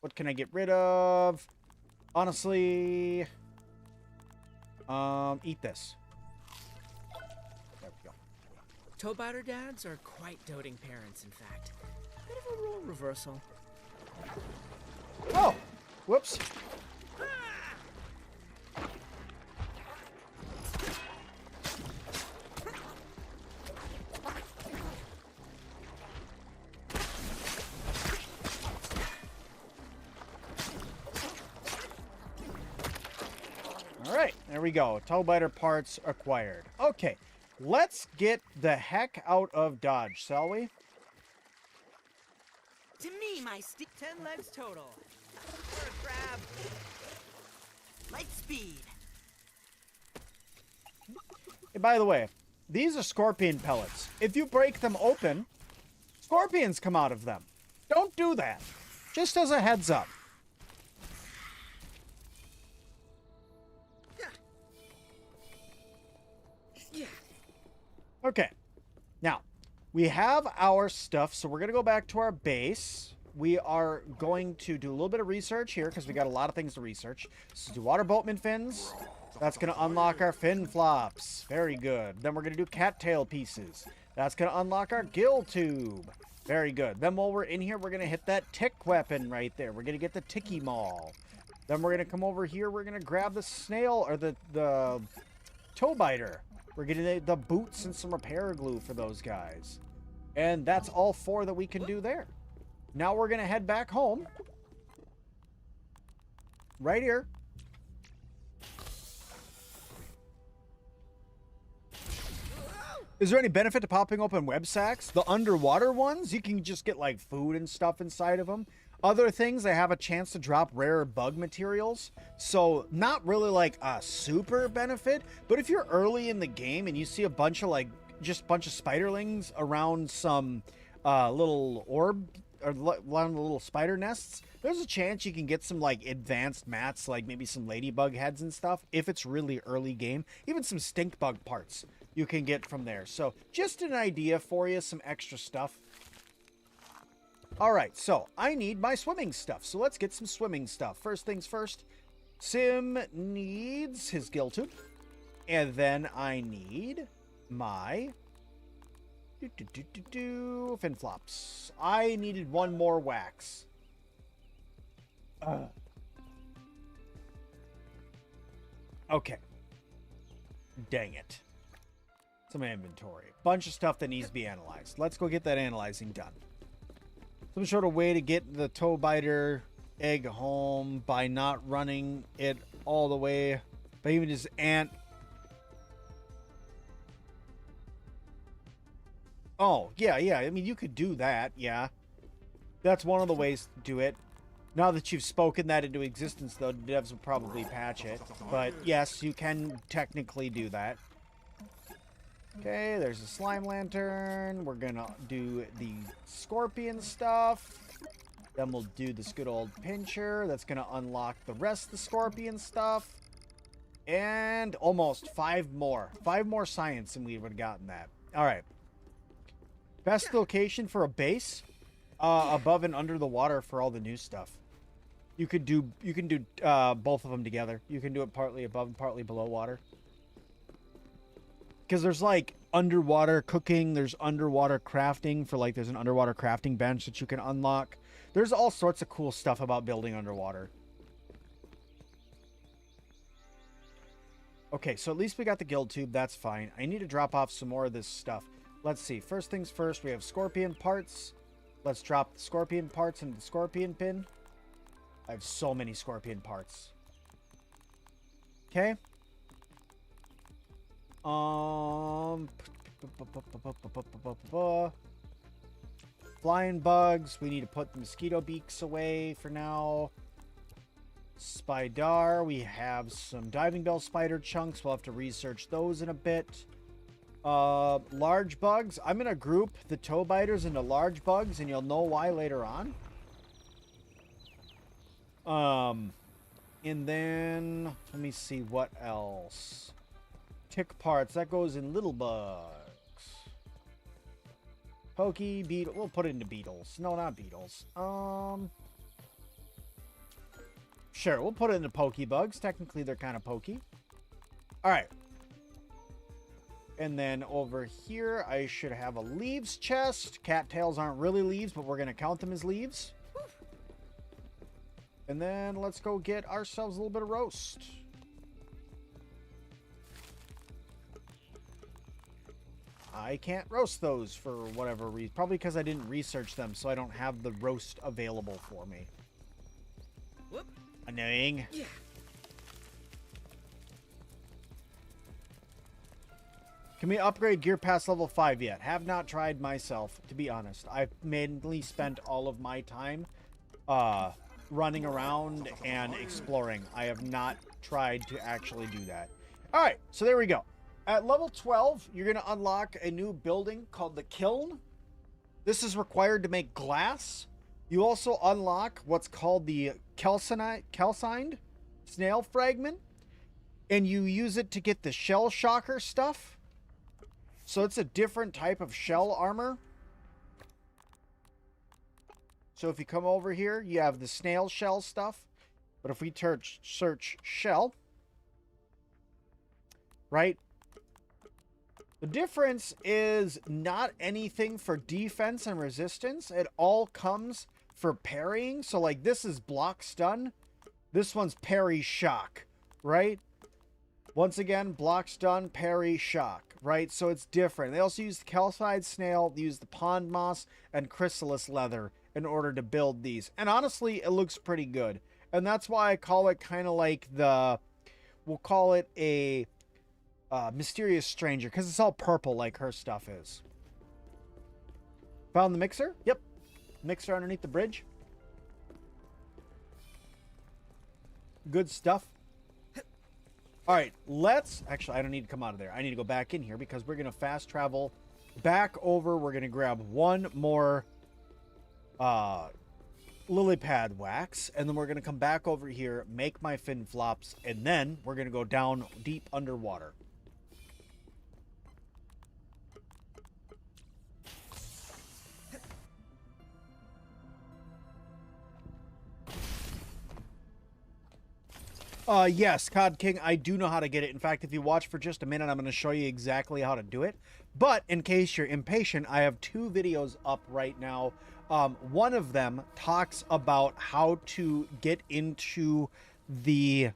What can I get rid of? Honestly, eat this. There we go. Tow-biter dads are quite doting parents, in fact. Bit of a role reversal. Oh, whoops. All right, there we go. Tow-biter parts acquired. Okay, let's get the heck out of Dodge, shall we? To me, my 10 legs total. For a grab. Light speed. Hey, by the way, these are scorpion pellets. If you break them open, scorpions come out of them. Don't do that. Just as a heads up. Yeah. Okay. Now, we have our stuff, so we're going to go back to our base. We are going to do a little bit of research here because we got a lot of things to research. So do water boatman fins. That's going to unlock our fin flops. Very good. Then we're going to do cattail pieces. That's going to unlock our gill tube. Very good. Then while we're in here, we're going to hit that tick weapon right there. We're going to get the ticky maul. Then we're going to come over here. We're going to grab the snail or the toe biter. We're getting the boots and some repair glue for those guys. And that's all 4 that we can do there. Now we're going to head back home. Right here. Is there any benefit to popping open web sacks? The underwater ones, you can just get like food and stuff inside of them. Other things, they have a chance to drop rare bug materials. So not really like a super benefit, but if you're early in the game and you see a bunch of like, just a bunch of spiderlings around some little orb or one of the little spider nests, there's a chance you can get some like advanced mats, like maybe some ladybug heads and stuff. If it's really early game, even some stink bug parts you can get from there. So just an idea for you, some extra stuff. All right, so I need my swimming stuff. So let's get some swimming stuff. First things first, Sim needs his gill tube. And then I need my fin flops. I needed 1 more wax. Okay. Dang it. Some inventory. Bunch of stuff that needs to be analyzed. Let's go get that analyzing done. Some sort of way to get the toe biter egg home by not running it all the way. But even just ant. Oh, yeah. I mean, you could do that, yeah. That's one of the ways to do it. Now that you've spoken that into existence, though, devs will probably patch it. But yes, you can technically do that. Okay, there's a slime lantern. We're gonna do the scorpion stuff. Then we'll do this good old pincher. That's gonna unlock the rest of the scorpion stuff. And almost 5 more. 5 more science and we would have gotten that. Alright. Best location for a base? Above and under the water for all the new stuff. You can do both of them together. You can do it partly above and partly below water. Because there's like underwater cooking, there's underwater crafting for like, there's an underwater crafting bench that you can unlock. There's all sorts of cool stuff about building underwater. Okay, so at least we got the guild tube, that's fine. I need to drop off some more of this stuff. Let's see, first things first, we have scorpion parts. Let's drop the scorpion parts into the scorpion pin. I have so many scorpion parts. Okay. Flying bugs. We need to put the mosquito beaks away for now. Spider. We have some diving bell spider chunks. We'll have to research those in a bit. Large bugs. I'm going to group the toe biters into large bugs, and you'll know why later on. And then, let me see what else. Tick parts, that goes in little bugs. Pokey, beetle. We'll put it into beetles. No, not beetles. Sure, we'll put it into pokebugs. Technically, they're kind of pokey. All right. And then over here, I should have a leaves chest. Cattails aren't really leaves, but we're going to count them as leaves. And then let's go get ourselves a little bit of roast. I can't roast those for whatever reason. Probably because I didn't research them, so I don't have the roast available for me. Whoop. Annoying. Yeah. Can we upgrade gear past level 5 yet? Have not tried myself, to be honest. I've mainly spent all of my time running around and exploring. I have not tried to actually do that. All right, so there we go. At level 12, you're going to unlock a new building called the Kiln. This is required to make glass. You also unlock what's called the calcined snail fragment, and you use it to get the shell shocker stuff. So it's a different type of shell armor. So if you come over here, you have the snail shell stuff. But if we search shell, right? The difference is not anything for defense and resistance. It all comes for parrying. So like this is block stun. This one's parry shock, right? Once again, block stun, parry, shock, right? So it's different. They also use the calcined snail, they use the pond moss, and chrysalis leather in order to build these. And honestly, it looks pretty good. And that's why I call it kind of like we'll call it a mysterious stranger, because it's all purple like her stuff is. Found the mixer? Yep. Mixer underneath the bridge. Good stuff. All right, actually, I don't need to come out of there. I need to go back in here because we're going to fast travel back over. We're going to grab one more lily pad wax, and then we're going to come back over here, make my fin flops, and then we're going to go down deep underwater. Yes, COD King, I do know how to get it. In fact, if you watch for just a minute, I'm going to show you exactly how to do it. But in case you're impatient, I have 2 videos up right now. One of them talks about how to get into the,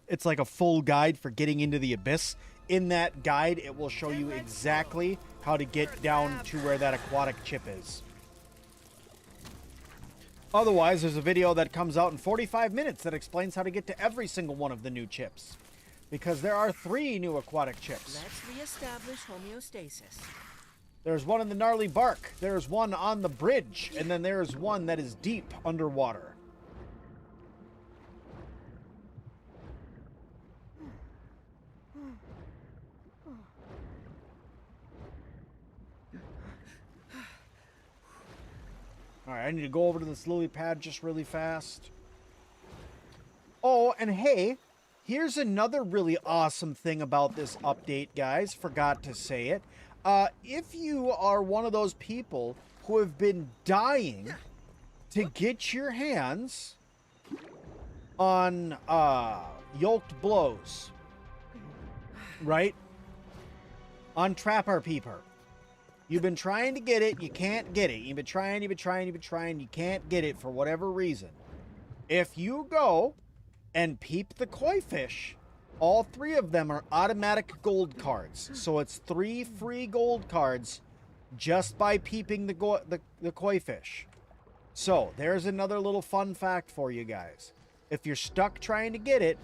it's like a full guide for getting into the abyss. In that guide, it will show you exactly how to get down to where that aquatic chip is. Otherwise, there's a video that comes out in 45 minutes that explains how to get to every single one of the new chips. Because there are 3 new aquatic chips. Let's reestablish homeostasis. There's one in the gnarly bark. There's one on the bridge. And then there's one that is deep underwater. Alright, I need to go over to this lily pad just really fast. Oh, and hey, here's another really awesome thing about this update, guys. Forgot to say it. If you are one of those people who have been dying to get your hands on yoked blows, right? On Trapper Peeper. You've been trying to get it, you can't get it. You've been trying, you can't get it for whatever reason. If you go and peep the koi fish, all 3 of them are automatic gold cards. So it's 3 free gold cards just by peeping the koi fish. So there's another little fun fact for you guys. If you're stuck trying to get it,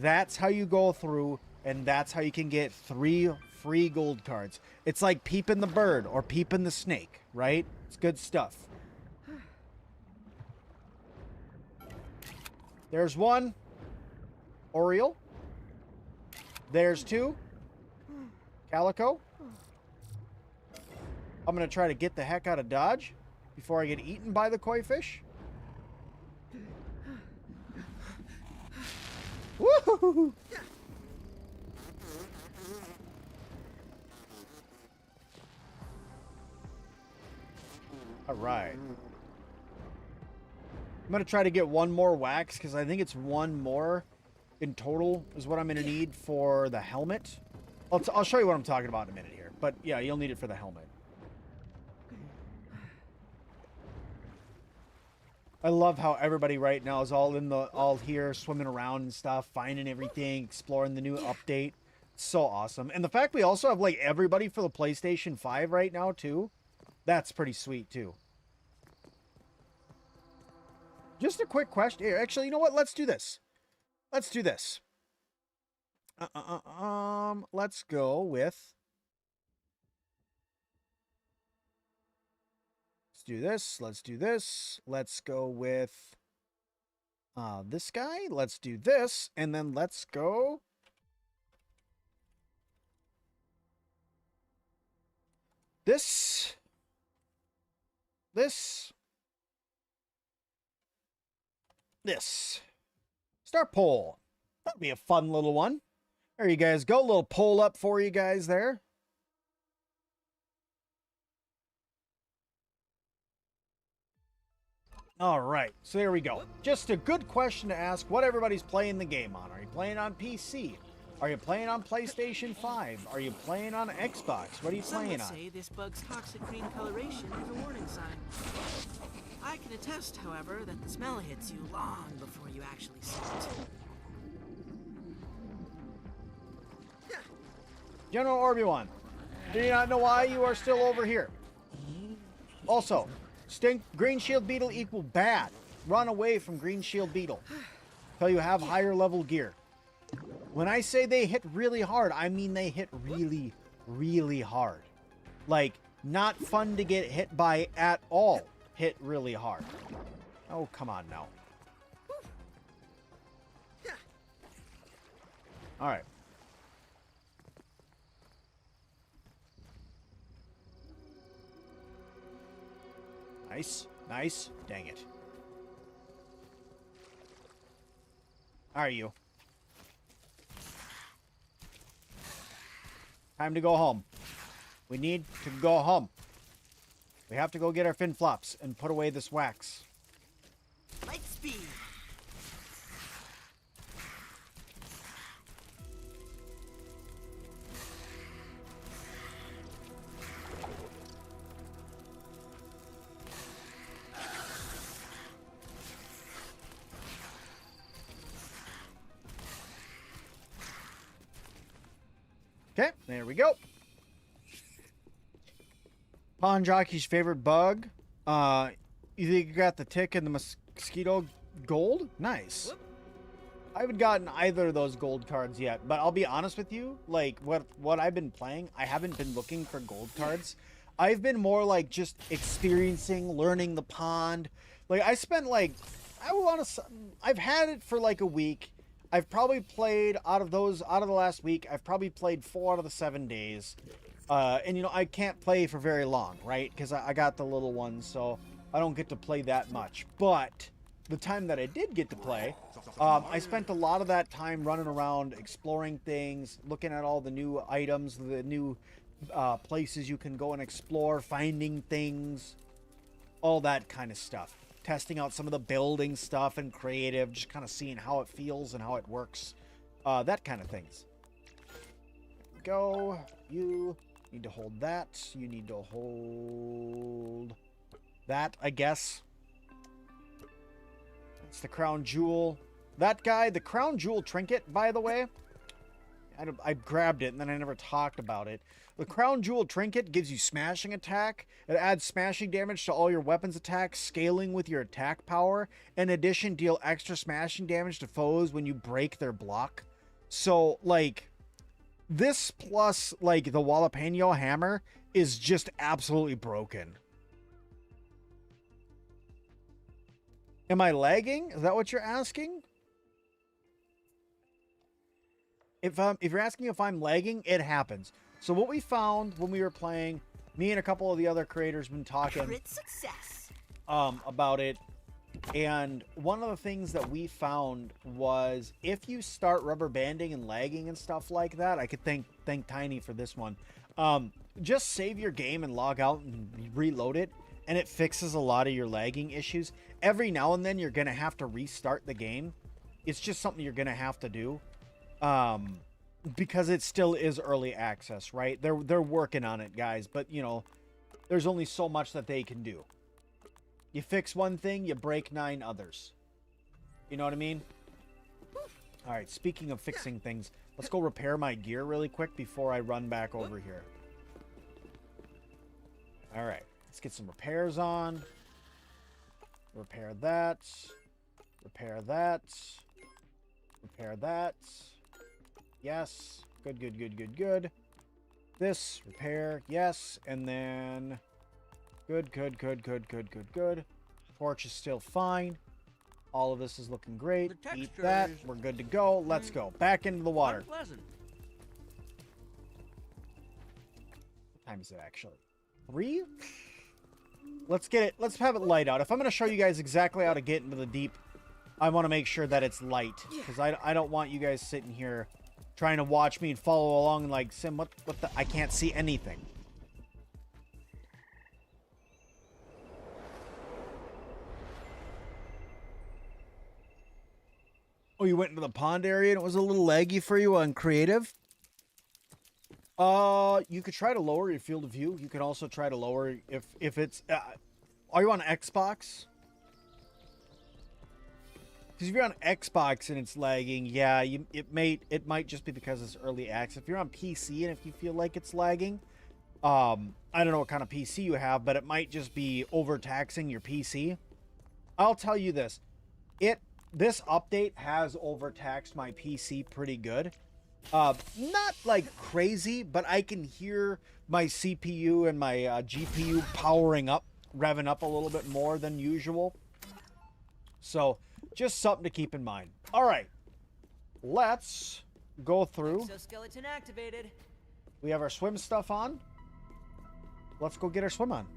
that's how you go through, and that's how you can get 3 free gold cards. It's like peeping the bird or peeping the snake, right? It's good stuff. There's 1. Oriole. There's 2. Calico. I'm going to try to get the heck out of Dodge before I get eaten by the koi fish. Woohoo! All right. I'm going to try to get one more wax because I think it's one more in total is what I'm going to need for the helmet. I'll show you what I'm talking about in a minute here. But yeah, you'll need it for the helmet. I love how everybody right now is all here swimming around and stuff, finding everything, exploring the new update. It's so awesome. And the fact we also have like everybody for the PlayStation 5 right now too. That's pretty sweet too. Just a quick question here. Actually, you know what? Let's do this. Let's do this. Let's go with. Let's do this. Let's do this. Let's go with this guy. Let's do this. And then let's go. This. Start poll. That'd be a fun little one. There you guys go. A little poll up for you guys there. All right, so there we go. Just a good question to ask what everybody's playing the game on. Are you playing on PC? Are you playing on PlayStation 5? Are you playing on Xbox? What are you playing on? Some would say this bug's toxic green coloration is a warning sign. I can attest, however, that the smell hits you long before you actually see it. General Obi-Wan, do you not know why you are still over here? Also, green shield beetle equal bad. Run away from green shield beetle until you have higher level gear. When I say they hit really hard, I mean they hit really, really hard. Like, not fun to get hit by at all. Hit really hard. Oh, come on now. All right. Nice. Nice. Dang it. How are you? Time to go home. We need to go home. We have to go get our fin flops and put away this wax. Light speed. Okay, there we go. Pawn Jockey's favorite bug. You think you got the tick and the mosquito gold? Nice. Whoop. I haven't gotten either of those gold cards yet, but I'll be honest with you, like what I've been playing, I haven't been looking for gold cards. I've been more like just experiencing, learning the pond. Like I spent like, I've had it for like a week. I've probably played out of the last week, I've probably played 4 out of the 7 days. And you know, I can't play for very long, right? Because I got the little ones, so I don't get to play that much. But the time that I did get to play, I spent a lot of that time running around, exploring things, looking at all the new items, the new places you can go and explore, finding things, all that kind of stuff. Testing out some of the building stuff and creative, just kind of seeing how it feels and how it works. That kind of things. Go. You need to hold that. You need to hold that, I guess. That's the crown jewel. That guy, the crown jewel trinket, by the way, I grabbed it and then I never talked about it. The crown jewel trinket gives you smashing attack. It adds smashing damage to all your weapons attacks, scaling with your attack power. In addition, deal extra smashing damage to foes when you break their block. So, like, this plus, like, the Jalapeno hammer is just absolutely broken. Am I lagging? Is that what you're asking? If you're asking if I'm lagging, it happens. So what we found when we were playing, me and a couple of the other creators been talking about it, and one of the things that we found was if you start rubber banding and lagging and stuff like that, I could thank Tiny for this one. Just save your game and log out and reload it, and it fixes a lot of your lagging issues. Every now and then you're going to have to restart the game. It's just something you're going to have to do. Because it still is early access, right? They're working on it, guys, but you know, there's only so much that they can do. You fix one thing, you break 9 others. You know what I mean? All right, speaking of fixing things, let's go repair my gear really quick before I run back over here. All right, let's get some repairs on. Repair that. Repair that. Repair that. Yes. Good, good, good, good, good. This, repair, yes. And then, good, good, good, good, good, good, good. Torch is still fine. All of this is looking great. Eat that. We're good to go. Let's go. Back into the water. Unpleasant. What time is it actually? 3? Let's get it. Let's have it light out. If I'm going to show you guys exactly how to get into the deep, I want to make sure that it's light. Because I don't want you guys sitting here trying to watch me and follow along like, Sim, what the? I can't see anything. Oh, you went into the pond area and it was a little laggy for you on creative? You could try to lower your field of view. You can also try to lower if it's... are you on Xbox? Because if you're on Xbox and it's lagging, yeah, it might just be because it's early access. If you're on PC and if you feel like it's lagging, I don't know what kind of PC you have, but it might just be overtaxing your PC. I'll tell you this, this update has overtaxed my PC pretty good. Not like crazy, but I can hear my CPU and my GPU powering up, revving up a little bit more than usual. So just something to keep in mind. All right, let's go through. Exoskeleton activated. We have our swim stuff on. Let's go get our swim on.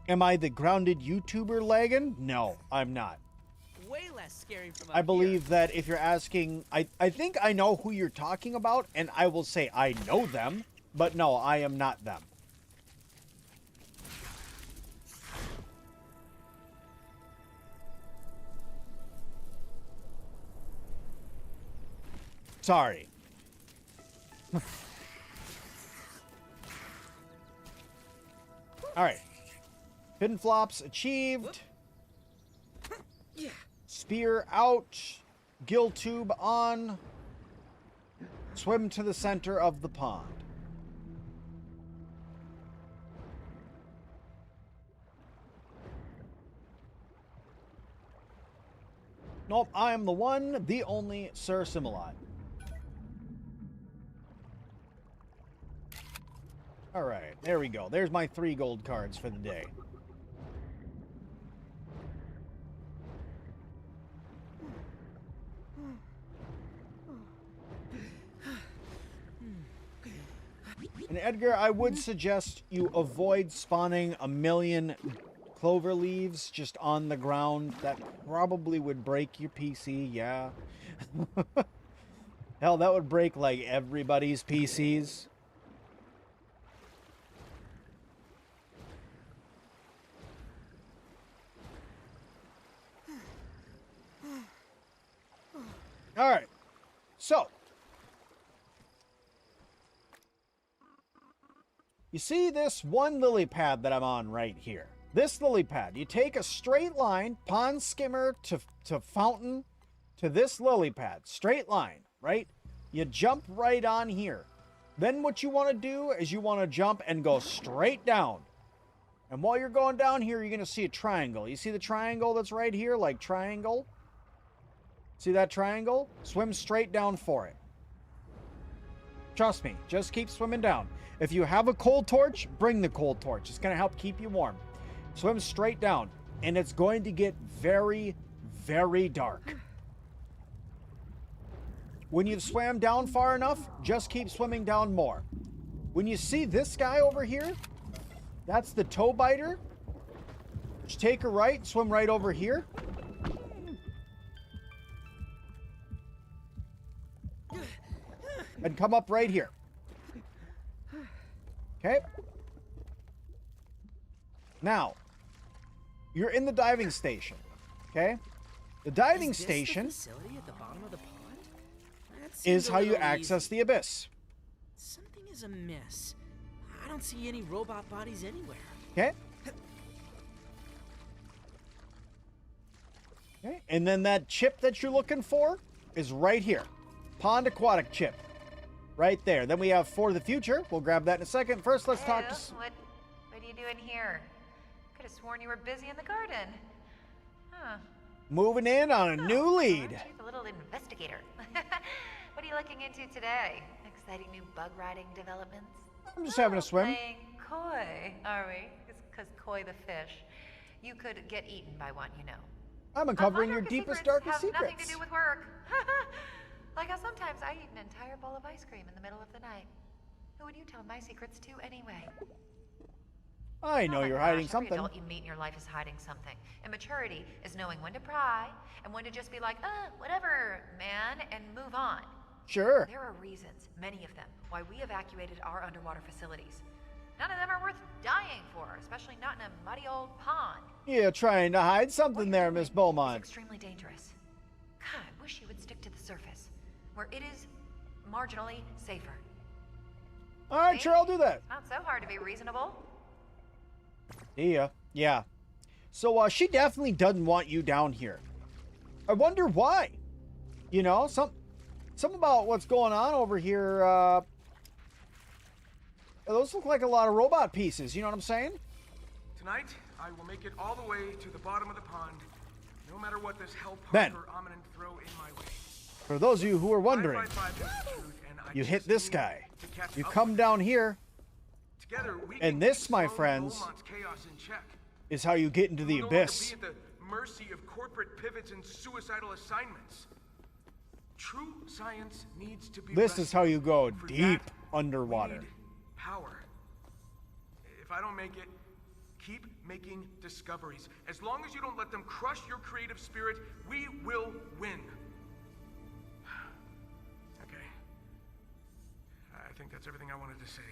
Am I the grounded YouTuber lagging? No, I'm not. Way less scary from up I believe that if you're asking, I think I know who you're talking about, and I will say I know them, but no, I am not them. Sorry. All right. Pin flops achieved. Yeah. Spear out. Gill tube on. Swim to the center of the pond. Nope, I am the one, the only Sir Sim-Alot. Alright, there we go. There's my 3 gold cards for the day. And Edgar, I would suggest you avoid spawning a million clover leaves just on the ground. That probably would break your PC, yeah. Hell, that would break like everybody's PCs. All right, so you see this one lily pad that I'm on right here. This lily pad, you take a straight line, pond skimmer to fountain to this lily pad, straight line, right? You jump right on here. Then what you want to do is you want to jump and go straight down. And while you're going down here, you're going to see a triangle. You see the triangle that's right here, like triangle? See that triangle? Swim straight down for it. Trust me, just keep swimming down. If you have a cold torch, bring the cold torch. It's going to help keep you warm. Swim straight down, and it's going to get very, very dark. When you've swam down far enough, just keep swimming down more. When you see this guy over here, that's the toe biter. Just take a right, swim right over here. And come up right here. Okay. Now, you're in the diving station. Okay. The diving station the facility at the bottom of the pond? That is seems a how you little access easy. the abyss. Something is amiss. I don't see any robot bodies anywhere. Okay. Okay. And then that chip that you're looking for is right here. Pond aquatic chip. Right there. Then we have for the future. We'll grab that in a second. First, let's talk to... What are you doing here? Could have sworn you were busy in the garden. Huh. Moving in on a new lead. Aren't you the little investigator? What are you looking into today? Exciting new bug riding developments? I'm just having a swim. Playing koi, are we? It's because koi the fish. You could get eaten by one, you know. I'm uncovering My your darkest deepest, secrets darkest have nothing secrets. to do with work. Like how sometimes I eat an entire bowl of ice cream in the middle of the night. Who would you tell my secrets to anyway? I know Oh my you're gosh, hiding every something. adult you meet in your life is hiding something. And maturity is knowing when to pry and when to just be like, whatever, man, and move on. Sure. There are reasons, many of them, why we evacuated our underwater facilities. None of them are worth dying for, especially not in a muddy old pond. You're trying to hide something there, Miss It's Beaumont. extremely dangerous. God, I wish you would stick to the surface, where it is marginally safer. All right, sure, I'll do that. It's not so hard to be reasonable. Yeah. So, she definitely doesn't want you down here. I wonder why. You know, some about what's going on over here, those look like a lot of robot pieces, you know what I'm saying? Tonight, I will make it all the way to the bottom of the pond, no matter what this hell Ben. punk or Omnin throw in my way. For those of you who are wondering, 555 is the truth, and I you just hit this need guy. to catch You up come with down it. here Together, we and can this, keep my slowing friends, Beaumont's chaos in check. is how you get into the We'll no longer abyss. be at the mercy of corporate pivots and suicidal assignments. True science needs to be This is how you go rescued. For deep that, underwater. we need power. If I don't make it, keep making discoveries. As long as you don't let them crush your creative spirit, we will win. Okay. I think that's everything I wanted to say.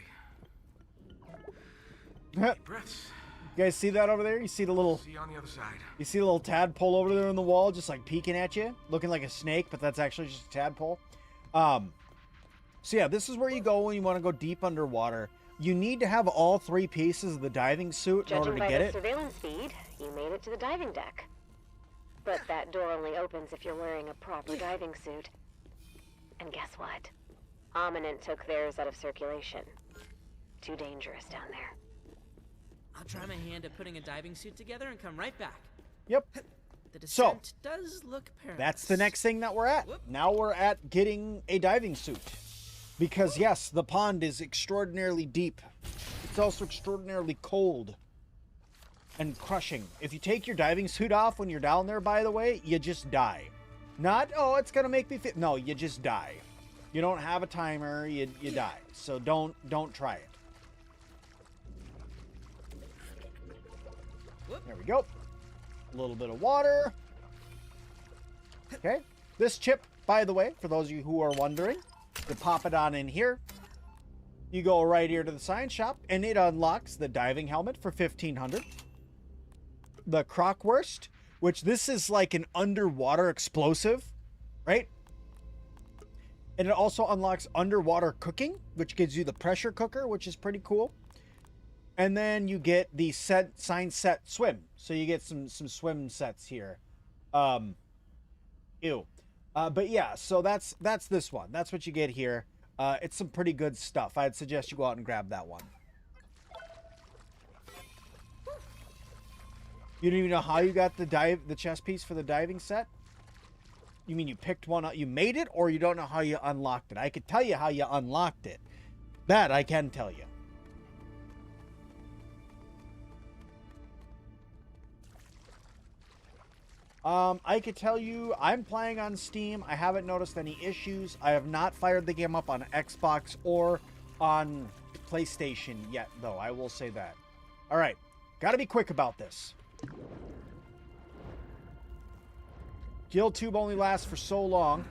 Deep breaths. You guys see that over there? You see the little See you on the other side. tadpole over there on the wall, just like peeking at you, looking like a snake, but that's actually just a tadpole. So yeah, this is where you go when you want to go deep underwater. You need to have all three pieces of the diving suit in order Judging to by get the it. surveillance feed, you made it to the diving deck. But that door only opens if you're wearing a proper diving suit. And guess what? Omninent took theirs out of circulation. Too dangerous down there. I'll try my hand at putting a diving suit together and come right back. Yep. The So, descent does look perilous. That's the next thing that we're at. Whoop. Now we're at getting a diving suit. Because yes, the pond is extraordinarily deep. It's also extraordinarily cold and crushing. If you take your diving suit off when you're down there, by the way, you just die. Not, oh, it's gonna make me fit. No, you just die. You don't have a timer, you die. So don't try it. Whoop. There we go. A little bit of water. Okay. This chip, by the way, for those of you who are wondering, you pop it on in here. You go right here to the science shop, and it unlocks the diving helmet for 1,500. The Crockwurst, which this is like an underwater explosive, right? And it also unlocks underwater cooking, which gives you the pressure cooker, which is pretty cool. And then you get the sign set swim. So you get some swim sets here. Ew. But yeah, so that's this one. That's what you get here. It's some pretty good stuff. I'd suggest you go out and grab that one. You don't even know how you got the chest piece for the diving set? You mean you picked one up, you made it, or you don't know how you unlocked it? I could tell you how you unlocked it. That I can tell you. I could tell you I'm playing on Steam. I haven't noticed any issues. I have not fired the game up on Xbox or on PlayStation yet, though. I will say that. All right. Got to be quick about this. Guild Tube only lasts for so long.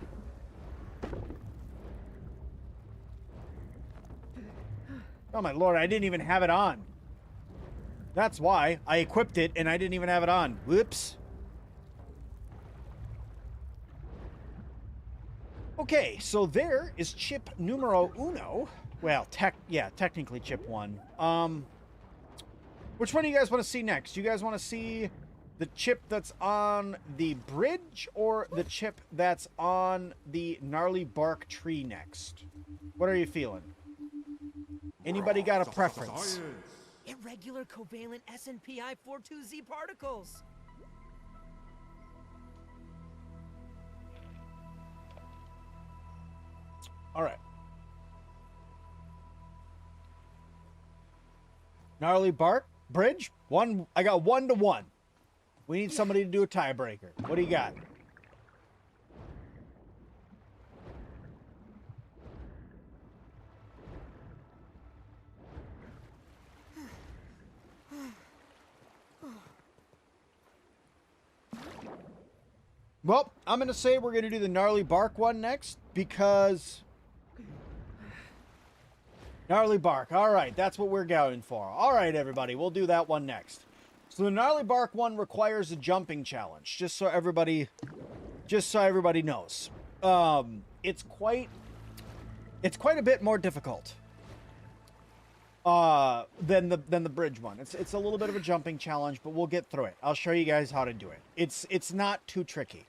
Oh my lord, I didn't even have it on. That's why I equipped it and I didn't even have it on. Whoops. Okay, so there is chip numero uno. Well, technically chip 1. Which one do you guys want to see next? Do you guys want to see the chip that's on the bridge or the chip that's on the gnarly bark tree next? What are you feeling? Anybody got a preference? Irregular covalent SNPI 42Z particles. All right. Gnarly bark bridge. I got 1 to 1. We need somebody to do a tiebreaker. What do you got? Well, I'm going to say we're going to do the gnarly bark one next because gnarly bark. All right, that's what we're going for. All right, everybody, we'll do that one next. So the gnarly bark one requires a jumping challenge, just so everybody knows. It's quite a bit more difficult than the bridge one. It's a little bit of a jumping challenge, but we'll get through it. I'll show you guys how to do it. It's not too tricky.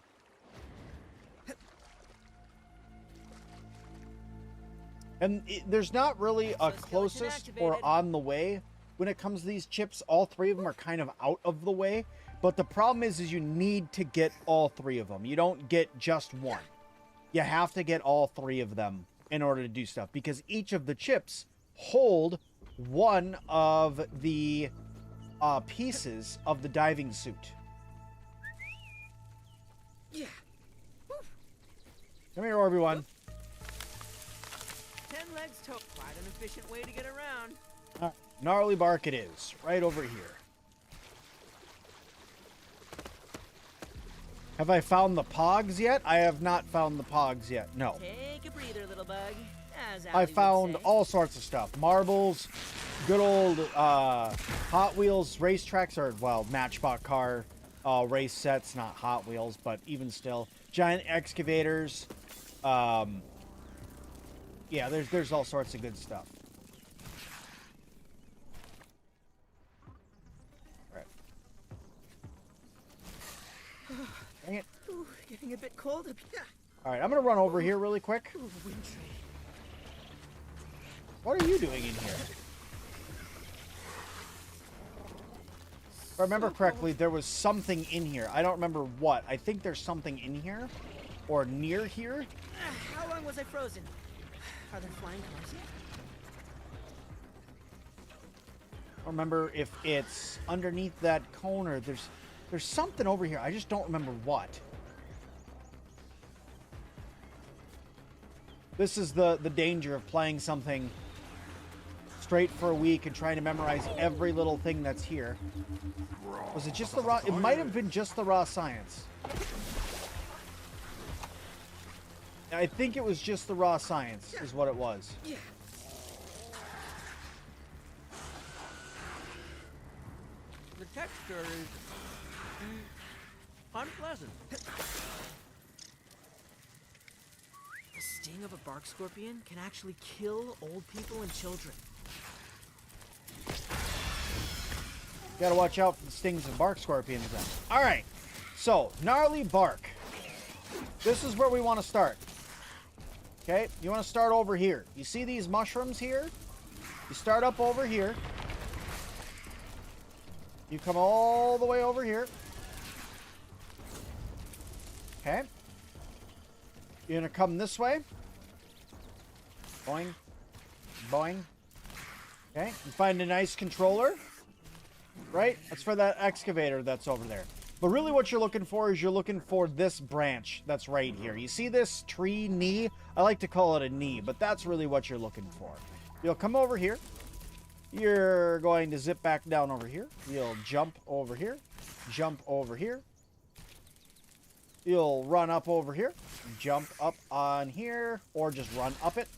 And there's not really a closest or on the way when it comes to these chips. All 3 of them are kind of out of the way. But the problem is you need to get all 3 of them. You don't get just one. You have to get all 3 of them in order to do stuff. Because each of the chips hold one of the pieces of the diving suit. Yeah. Come here, everyone. 10 legs to quite an efficient way to get around. Gnarly bark it is, right over here. Have I found the pogs yet? I have not found the pogs yet, no. Take a breather, little bug. As I found all sorts of stuff. Marbles, good old Hot Wheels racetracks, or, well, Matchbox car race sets, not Hot Wheels, but even still. Giant excavators. Yeah, there's all sorts of good stuff. All right. Dang it. Ooh, getting a bit cold up here. All right, I'm going to run over here really quick. Ooh, wintry. What are you doing in here? If I remember correctly, there was something in here. I don't remember what. I think there's something in here or near here. How long was I frozen? Are there flying cars yet? I don't remember if it's underneath that cone or there's something over here. I just don't remember what. This is the danger of playing something straight for a week and trying to memorize every little thing that's here. Was it just the raw? It might have been just the raw science. I think it was just the raw science is what it was. Yeah. The texture is unpleasant. The sting of a bark scorpion can actually kill old people and children. Gotta watch out for the stings of bark scorpions then. Alright, so gnarly bark. This is where we want to start. Okay, you want to start over here. You see these mushrooms here? You start up over here. You come all the way over here. Okay. You're gonna come this way. Boing. Boing. Okay, you find a nice controller. Right? That's for that excavator that's over there. But really what you're looking for is you're looking for this branch that's right here. You see this tree knee? I like to call it a knee, but that's really what you're looking for. You'll come over here. You're going to zip back down over here. You'll jump over here. Jump over here. You'll run up over here. Jump up on here, or just run up it.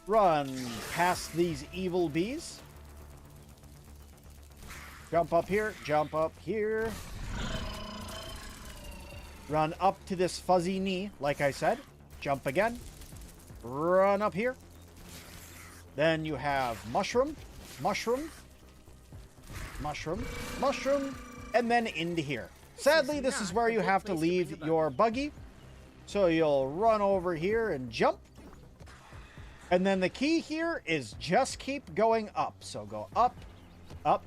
Run past these evil bees. Jump up here. Jump up here. Run up to this fuzzy knee, like I said. Jump again. Run up here. Then you have mushroom, mushroom, mushroom, mushroom, and then into here. Sadly, this is where you have to leave your buggy. So you'll run over here and jump. And then the key here is just keep going up. So go up, up,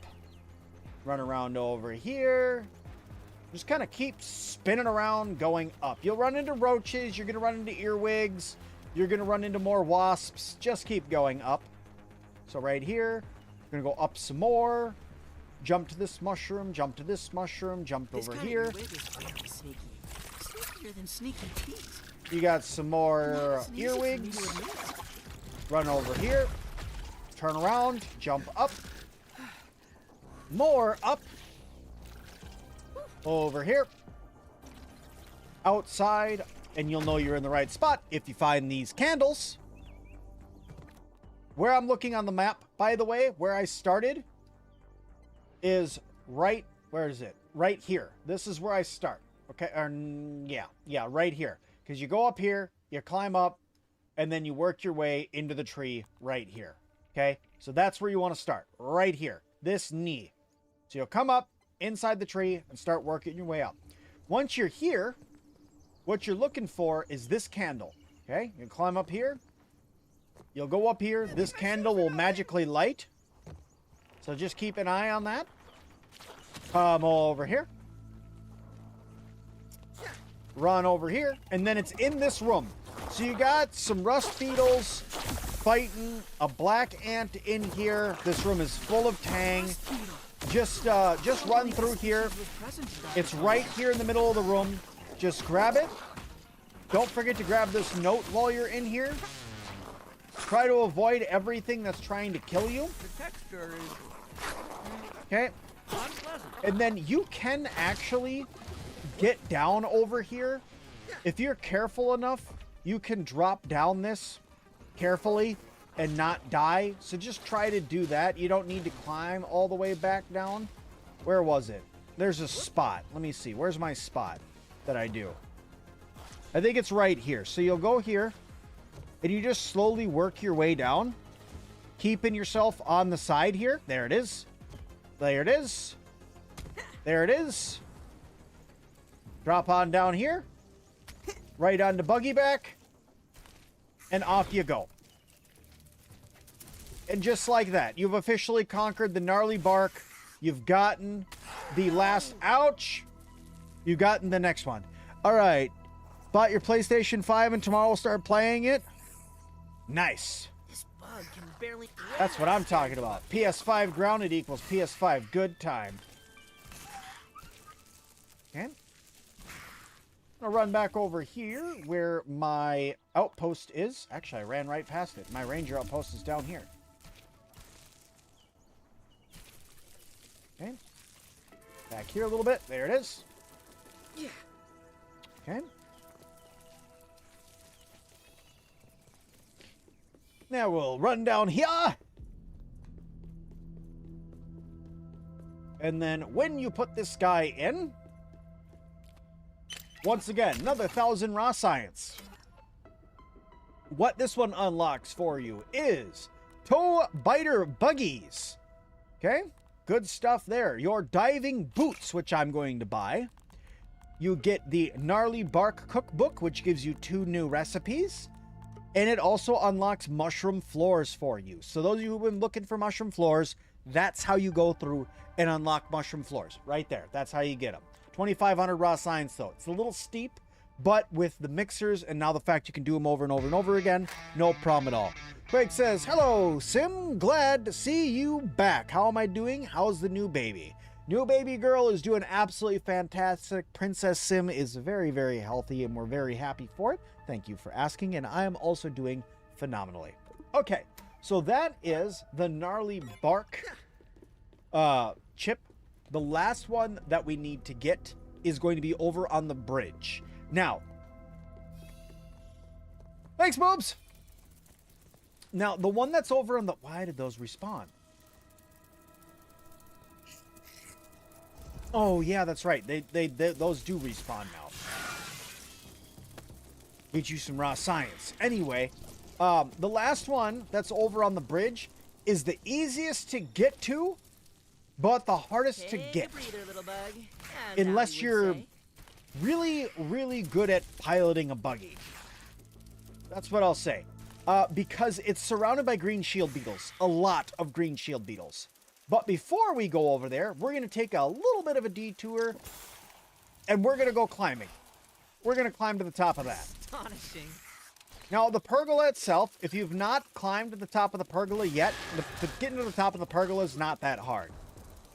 run around over here. Just kind of keep spinning around, going up. You'll run into roaches. You're going to run into earwigs. You're going to run into more wasps. Just keep going up. So right here, you're going to go up some more. Jump to this mushroom. Jump to this mushroom. Jump over here. This kind of earwig is very sneaky. Sneakier than sneaky teeth. You got some more earwigs. Run over here. Turn around. Jump up. More up. Over here. Outside. And you'll know you're in the right spot if you find these candles. Where I'm looking on the map, by the way, where I started is right, where is it? Right here. This is where I start. Okay, yeah, right here. Because you go up here, you climb up, and then you work your way into the tree right here. Okay, so that's where you want to start, right here. This knee. So you'll come up inside the tree and start working your way up. Once you're here, what you're looking for is this candle. Okay, you climb up here. You'll go up here. This candle will magically light. So just keep an eye on that. Come over here. Run over here. And then it's in this room. So you got some rust beetles fighting a black ant in here. This room is full of tang. Just run through here. It's right here in the middle of the room. Just grab it. Don't forget to grab this note while you're in here. Try to avoid everything that's trying to kill you. The texture is okay. unpleasant. And then you can actually get down over here. If you're careful enough, you can drop down this carefully and not die. So just try to do that. You don't need to climb all the way back down. Where was it? There's a spot. Let me see. Where's my spot that I do? I think it's right here. So you'll go here and you just slowly work your way down, keeping yourself on the side here. There it is. There it is. There it is. Drop on down here. Right on the buggy back. And off you go. And just like that, you've officially conquered the gnarly bark. You've gotten the last... Ouch! You've gotten the next one. All right. Bought your PlayStation 5 and tomorrow we'll start playing it. Nice. This bug can barely. That's what I'm talking about. PS5 grounded equals PS5 good time. Okay. I'll run back over here where my outpost is. Actually, I ran right past it. My ranger outpost is down here. Okay. Back here a little bit. There it is. Yeah. Okay. Now we'll run down here. And then when you put this guy in, once again, another 1,000 raw science. What this one unlocks for you is toe biter buggies. Okay, good stuff there. Your diving boots, which I'm going to buy. You get the gnarly bark cookbook, which gives you 2 new recipes. And it also unlocks mushroom floors for you. So those of you who've been looking for mushroom floors, that's how you go through and unlock mushroom floors. Right there. That's how you get them. 2,500 raw science, though. It's a little steep, but with the mixers and now the fact you can do them over and over and over again, no problem at all. Greg says, hello, Sim. Glad to see you back. How am I doing? How's the new baby? New baby girl is doing absolutely fantastic. Princess Sim is very, very healthy, and we're very happy for it. Thank you for asking, and I am also doing phenomenally. Okay, so that is the gnarly bark chip. The last one that we need to get is going to be over on the bridge. Now, thanks, boobs. Now, the one that's over on the... Why did those respawn? Oh, yeah, that's right. Those do respawn now. Get you some raw science. Anyway, the last one that's over on the bridge is the easiest to get to, but the hardest to get. Breather, little bug. Unless you're really, really good at piloting a buggy. That's what I'll say. Because it's surrounded by green shield beetles. A lot of green shield beetles. But before we go over there, we're going to take a little bit of a detour, and we're going to go climbing. We're going to climb to the top of that. Astonishing. Now, the pergola itself, if you've not climbed to the top of the pergola yet, getting to the top of the pergola is not that hard.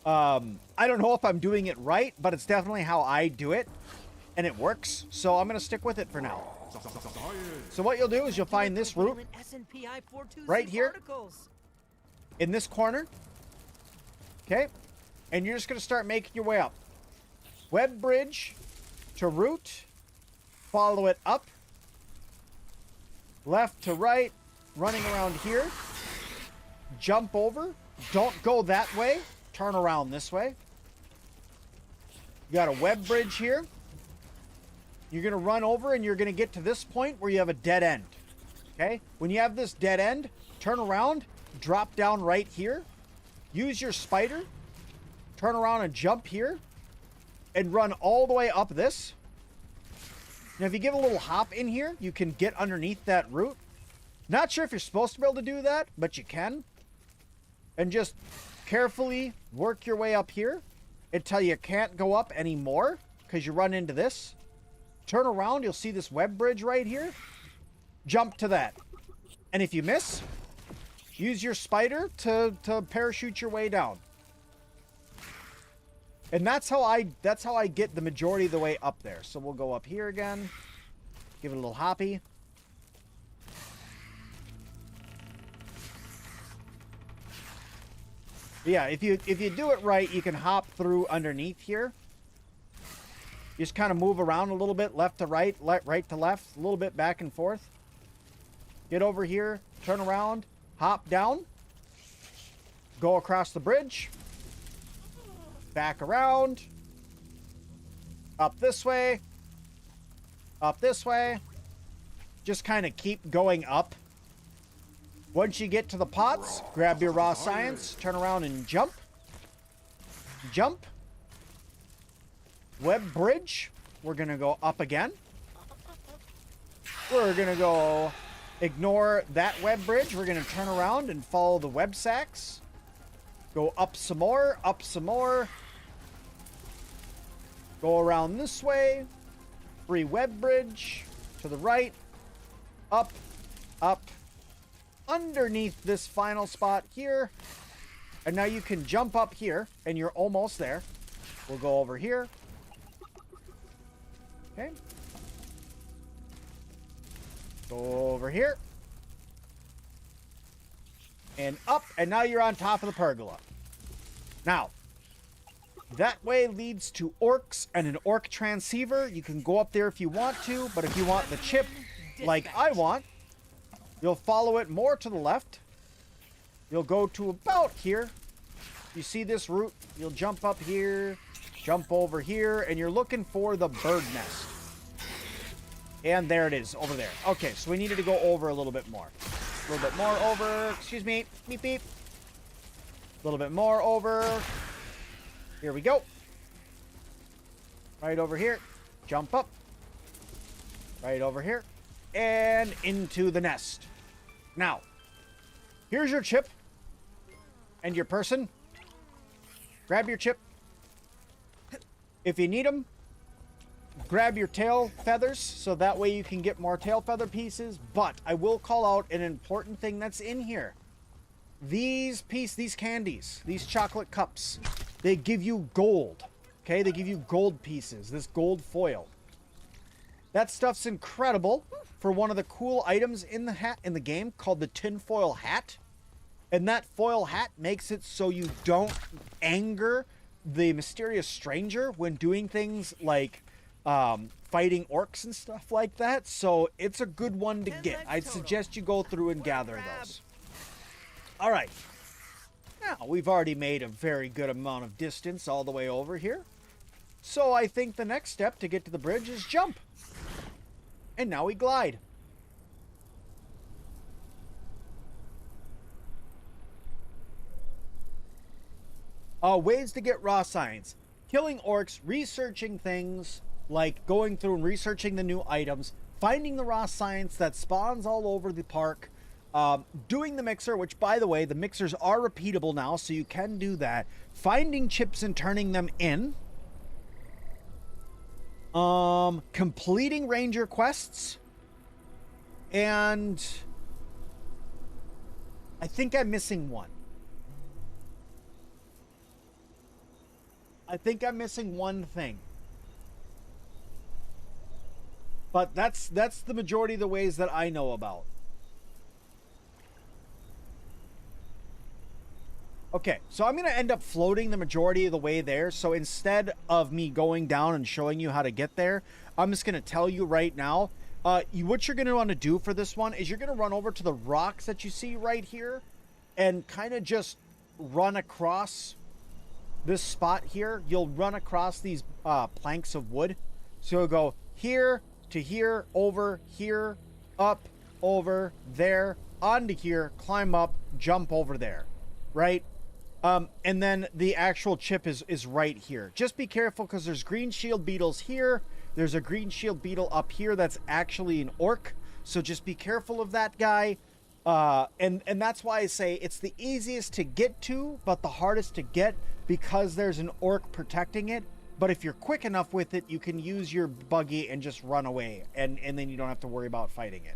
I don't know if I'm doing it right, but it's definitely how I do it, and it works, so I'm going to stick with it for now. So what you'll do is you'll find this route right here in this corner. Okay, and you're just going to start making your way up. Web bridge to route, follow it up, left to right, running around here, jump over, don't go that way, turn around this way. You got a web bridge here. You're going to run over and you're going to get to this point where you have a dead end. Okay, when you have this dead end, turn around, drop down right here. Use your spider, turn around and jump here, and run all the way up this. Now, if you give a little hop in here, you can get underneath that root. Not sure if you're supposed to be able to do that, but you can. And just carefully work your way up here until you can't go up anymore because you run into this. Turn around, you'll see this web bridge right here. Jump to that. And if you miss, use your spider to parachute your way down. And that's how I get the majority of the way up there. So we'll go up here again. Give it a little hoppy. Yeah, if you do it right, you can hop through underneath here. You just kind of move around a little bit, left to right, right to left, a little bit back and forth. Get over here, turn around, hop down, go across the bridge, back around, up this way, just kind of keep going up. Once you get to the pots, grab your raw science, turn around and jump, web bridge, we're gonna go up again. We're gonna go ignore that web bridge. We're gonna turn around and follow the web sacks. Go up some more, Go around this way. Free web bridge to the right. Up, underneath this final spot here. And now you can jump up here and you're almost there. We'll go over here. Okay. Go over here. And up, and now you're on top of the pergola. Now, that way leads to orcs and an orc transceiver. You can go up there if you want to, but if you want the chip like I want, you'll follow it more to the left. You'll go to about here. You see this route, you'll jump up here, jump over here, and you're looking for the bird nest. And there it is, over there. Okay, so we needed to go over a little bit more. A little bit more over. Excuse me. Beep, beep. A little bit more over. Here we go. Right over here. Jump up. Right over here. And into the nest. Now, here's your chip. And your person. Grab your chip. If you need them, grab your tail feathers, so that way you can get more tail feather pieces. But I will call out an important thing that's in here. These candies, these chocolate cups, they give you gold. Okay, they give you gold pieces, this gold foil. That stuff's incredible for one of the cool items in the game called the tinfoil hat. And that foil hat makes it so you don't anger the mysterious stranger when doing things like fighting orcs and stuff like that. So it's a good one to get. I'd suggest you go through and gather those. All right. Now, we've already made a very good amount of distance all the way over here. So I think the next step to get to the bridge is jump. And now we glide. Ways to get raw science. Killing orcs, researching things, like going through and researching the new items, finding the raw science that spawns all over the park, doing the mixer, which, by the way, the mixers are repeatable now, so you can do that. Finding chips and turning them in. Completing ranger quests. And I think I'm missing one. I think I'm missing one thing. But that's the majority of the ways that I know about. Okay, so I'm going to end up floating the majority of the way there. So instead of me going down and showing you how to get there, I'm just going to tell you right now. What you're going to want to do for this one is you're going to run over to the rocks that you see right here and kind of just run across this spot here. You'll run across these planks of wood. So you'll go here to here, over here, up, over there, onto here, climb up, jump over there, right? And then the actual chip is right here. Just be careful because there's green shield beetles here. There's a green shield beetle up here that's actually an orc. So just be careful of that guy. And that's why I say it's the easiest to get to, but the hardest to get because there's an orc protecting it. But if you're quick enough with it, you can use your buggy and just run away. And then you don't have to worry about fighting it.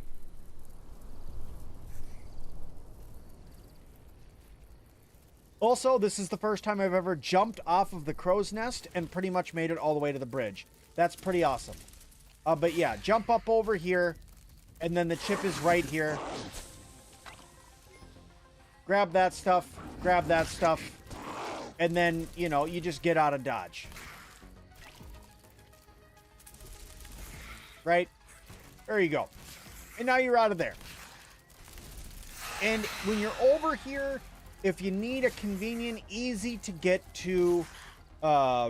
Also, this is the first time I've ever jumped off of the crow's nest and pretty much made it all the way to the bridge. That's pretty awesome. But yeah, jump up over here, and then the chip is right here. Grab that stuff, and then, you know, you just get out of dodge. Right? There you go. And now you're out of there. And when you're over here, if you need a convenient, easy to get to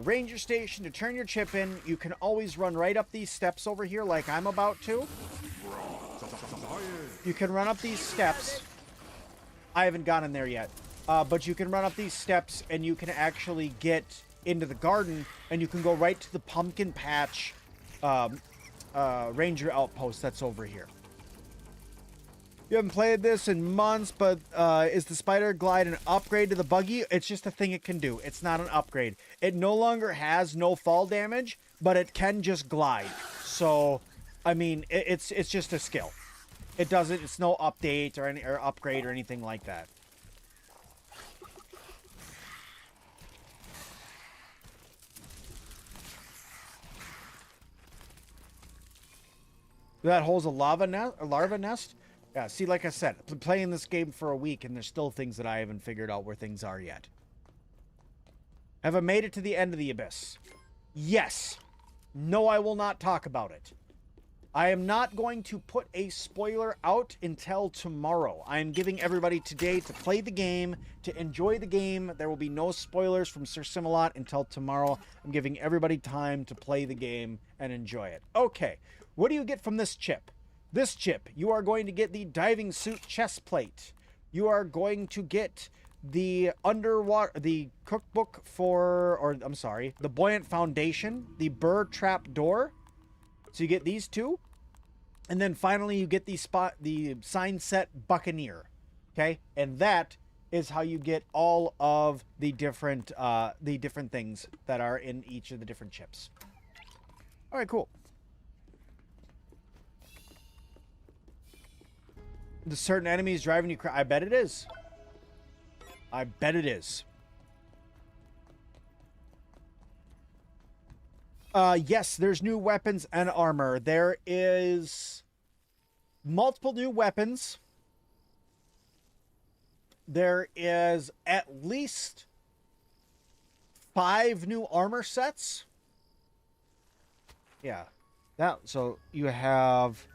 ranger station to turn your chip in, you can always run right up these steps over here like I'm about to. You can run up these steps. I haven't gotten there yet. But you can run up these steps and you can actually get into the garden and you can go right to the pumpkin patch ranger outpost that's over here. You haven't played this in months, but is the Spider Glide an upgrade to the buggy? It's just a thing it can do. It's not an upgrade. It no longer has no fall damage, but it can just glide. So, I mean, it's just a skill. It doesn't. It's no update or upgrade or anything like that. That holds a larva nest. Yeah, see, like I said, I've been playing this game for a week, and there's still things that I haven't figured out where things are yet. Have I made it to the end of the abyss? Yes. No, I will not talk about it. I am not going to put a spoiler out until tomorrow. I am giving everybody today to play the game, to enjoy the game. There will be no spoilers from Sir Sim-Alot until tomorrow. I'm giving everybody time to play the game and enjoy it. Okay, what do you get from this chip? This chip, you are going to get the diving suit chest plate. You are going to get the cookbook the buoyant foundation, the burr trap door. So you get these two. And then finally you get the sign set buccaneer. Okay? And that is how you get all of the different things that are in each of the different chips. All right, cool. The certain enemies driving you crazy. I bet it is. I bet it is. Yes, there's new weapons and armor. There is multiple new weapons. There is at least 5 new armor sets. Yeah. So you have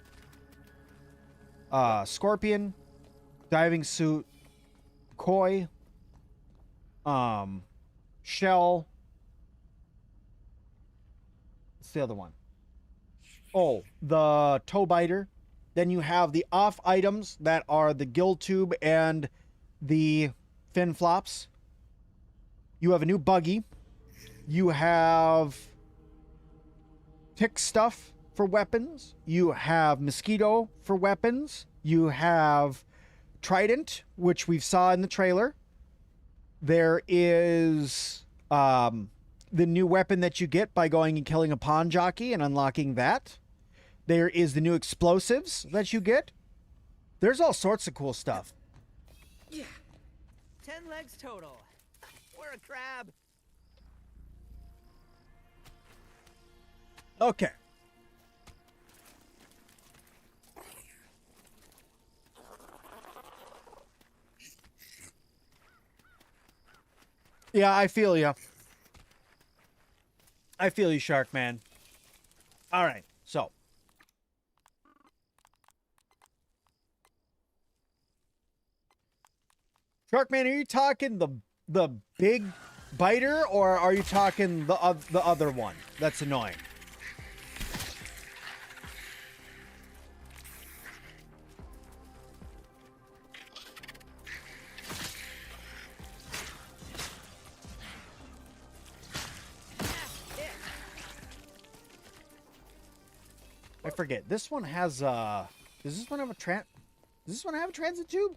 Scorpion, diving suit, koi, shell. What's the other one? Oh, the toe biter. Then you have the off items that are the gill tube and the fin flops. You have a new buggy. You have tick stuff for weapons. You have mosquito for weapons. You have trident, which we saw in the trailer. There is the new weapon that you get by going and killing a pawn jockey and unlocking that. There is the new explosives that you get. There's all sorts of cool stuff. Yeah. 10 legs total. We're a crab. Okay. Yeah, I feel you. I feel you, Shark Man. All right, so. Shark Man, are you talking the big biter, or are you talking the other one that's annoying? I forget. This one has does this one have a transit tube?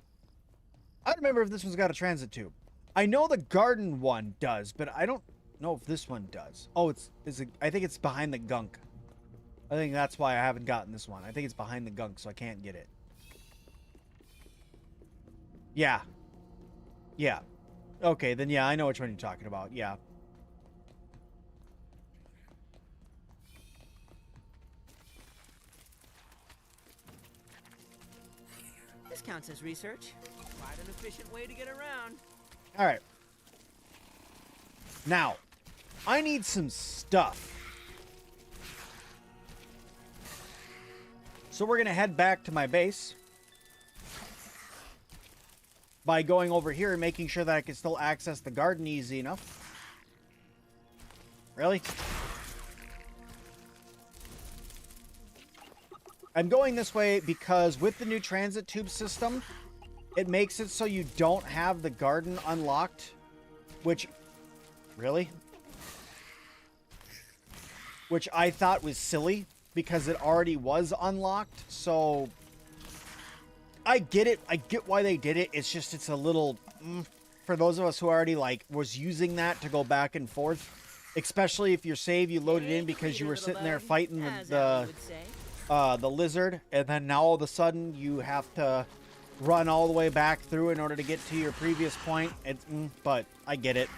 I don't remember if this one's got a transit tube. I know the garden one does, but I don't know if this one does. Oh, I think it's behind the gunk. I think that's why I haven't gotten this one. I think it's behind the gunk, so I can't get it. Yeah. Yeah. Okay, then yeah, I know which one you're talking about. Yeah. This counts as research. Quite an efficient way to get around. All right. Now, I need some stuff. So we're going to head back to my base by going over here and making sure that I can still access the garden easy enough. Really? I'm going this way because with the new transit tube system, it makes it so you don't have the garden unlocked, which, really? Which I thought was silly because it already was unlocked. So I get it. I get why they did it. It's just, it's a little, for those of us who already was using that to go back and forth, especially if your save, you loaded in because you were sitting there fighting the lizard, and then now all of a sudden you have to run all the way back through in order to get to your previous point. But I get it.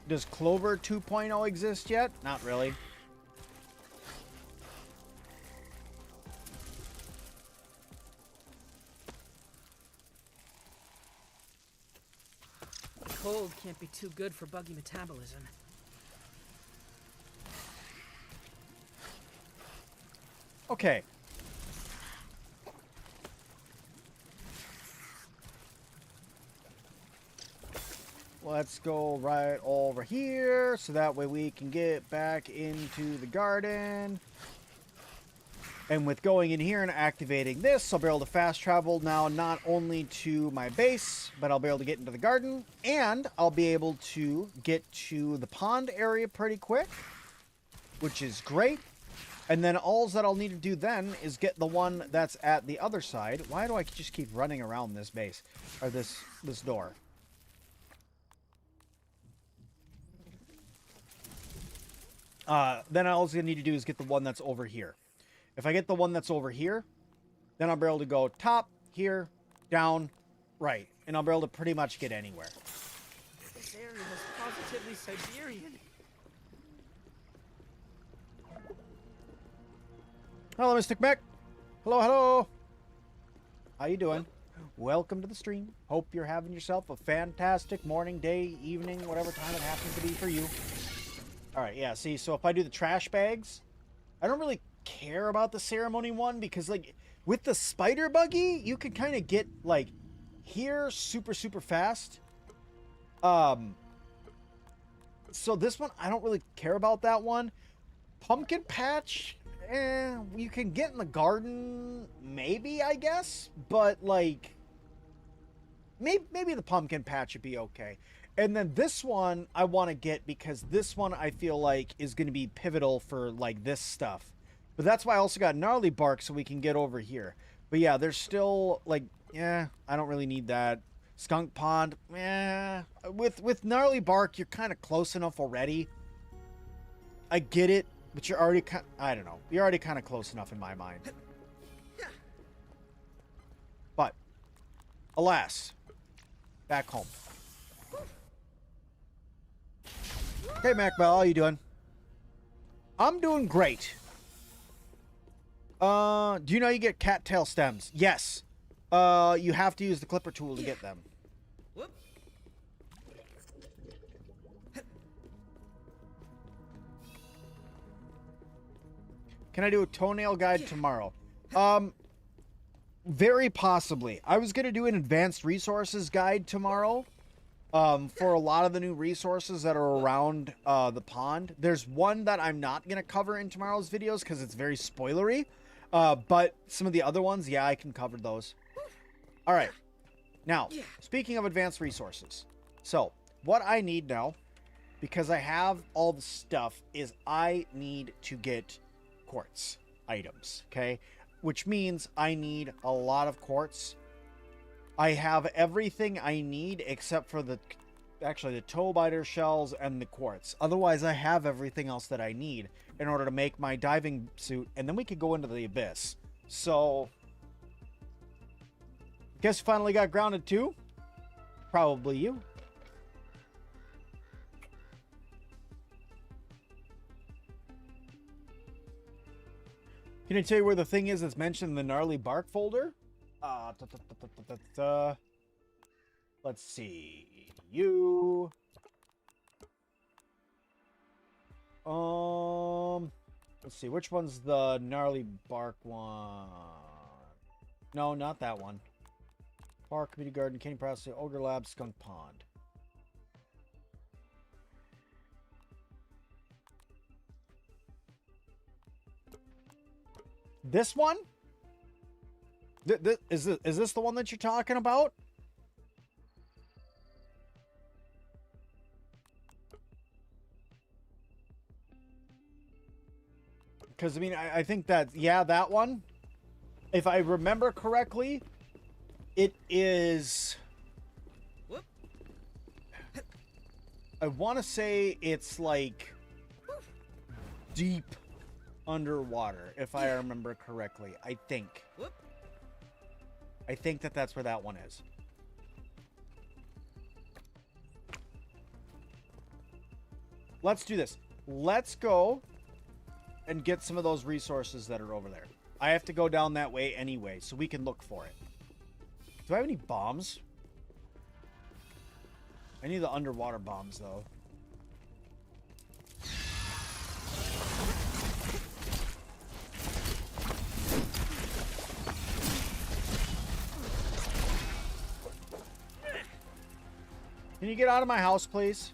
Does Clover 2.0 exist yet? Not really. Cold can't be too good for buggy metabolism. Okay. Let's go right over here so that way we can get back into the garden. And with going in here and activating this, I'll be able to fast travel now not only to my base, but I'll be able to get into the garden, and I'll be able to get to the pond area pretty quick, which is great. And then all that I'll need to do then is get the one that's at the other side. Why do I just keep running around this base, or this door? Then all I need to do is get the one that's over here. If I get the one that's over here, then I'll be able to go top, here, down, right. And I'll be able to pretty much get anywhere. This area is positively Siberian. Hello, Mr. Mech. Hello, hello. How you doing? Welcome to the stream. Hope you're having yourself a fantastic morning, day, evening, whatever time it happens to be for you. All right, yeah, see, so if I do the trash bags, I don't really care about the ceremony one because, like, with the spider buggy, you could kind of get like here super fast. So this one, I don't really care about that one. Pumpkin patch, you can get in the garden, maybe, I guess, but like maybe the pumpkin patch would be okay. And then this one I want to get because this one I feel like is going to be pivotal for like this stuff. But that's why I also got gnarly bark so we can get over here. But yeah, there's still like, I don't really need that. Skunk pond, with gnarly bark, you're kind of close enough already. I get it, but you're already I don't know. You're already kind of close enough in my mind. But alas, back home. Hey, MacBell, how you doing? I'm doing great. Do you know you get cattail stems? Yes. You have to use the clipper tool to get them. Whoop. Can I do a toenail guide tomorrow? Very possibly. I was going to do an advanced resources guide tomorrow. For a lot of the new resources that are around the pond. There's one that I'm not going to cover in tomorrow's videos because it's very spoilery. But some of the other ones, yeah, I can cover those. All right. Now, speaking of advanced resources. So, what I need now, because I have all the stuff, is I need to get quartz items, okay? Which means I need a lot of quartz. I have everything I need except for the toe biter shells and the quartz. Otherwise, I have everything else that I need in order to make my diving suit, and then we could go into the abyss. So, guess finally got grounded too? Probably you. Can I tell you where the thing is that's mentioned in the gnarly bark folder? Let's see. Let's see. Which one's the gnarly bark one? No, not that one. Park, community garden, candy processing, ogre lab, skunk pond. This one? Is this the one that you're talking about? Because, I mean, I think that, yeah, that one. If I remember correctly, it is... I want to say it's, like, deep underwater, if I remember correctly. I think that that's where that one is. Let's do this. Let's go and get some of those resources that are over there. I have to go down that way anyway, so we can look for it. Do I have any bombs? I need the underwater bombs, though. Can you get out of my house, please?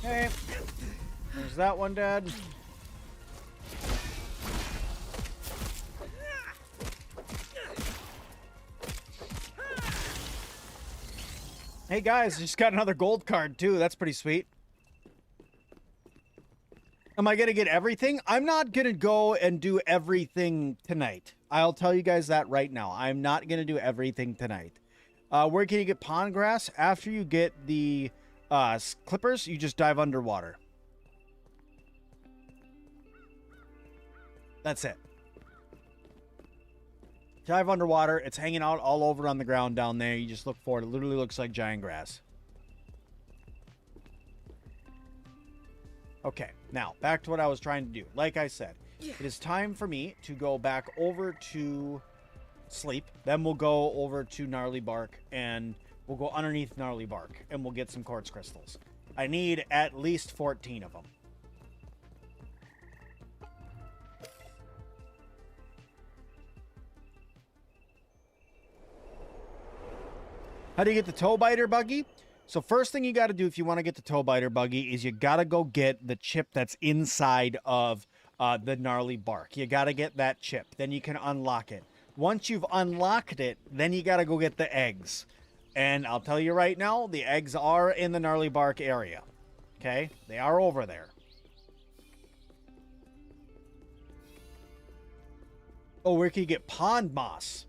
Okay. There's that one dead. Hey guys, just got another gold card too. That's pretty sweet. Am I gonna get everything? I'm not gonna go and do everything tonight. I'll tell you guys that right now. I'm not gonna do everything tonight. Where can you get pond grass? After you get the clippers, you just dive underwater. That's it. Dive underwater. It's hanging out all over on the ground down there. You just look for it. It literally looks like giant grass. Okay, now back to what I was trying to do. Like I said, it is time for me to go back over to sleep. Then we'll go over to gnarly bark and we'll go underneath gnarly bark and we'll get some quartz crystals. I need at least 14 of them. How do you get the toe biter buggy? So first thing you got to do if you want to get the toe biter buggy is you got to go get the chip that's inside of the gnarly bark. You got to get that chip. Then you can unlock it. Once you've unlocked it, then you got to go get the eggs. And I'll tell you right now, the eggs are in the gnarly bark area. Okay? They are over there. Oh, where can you get pond moss?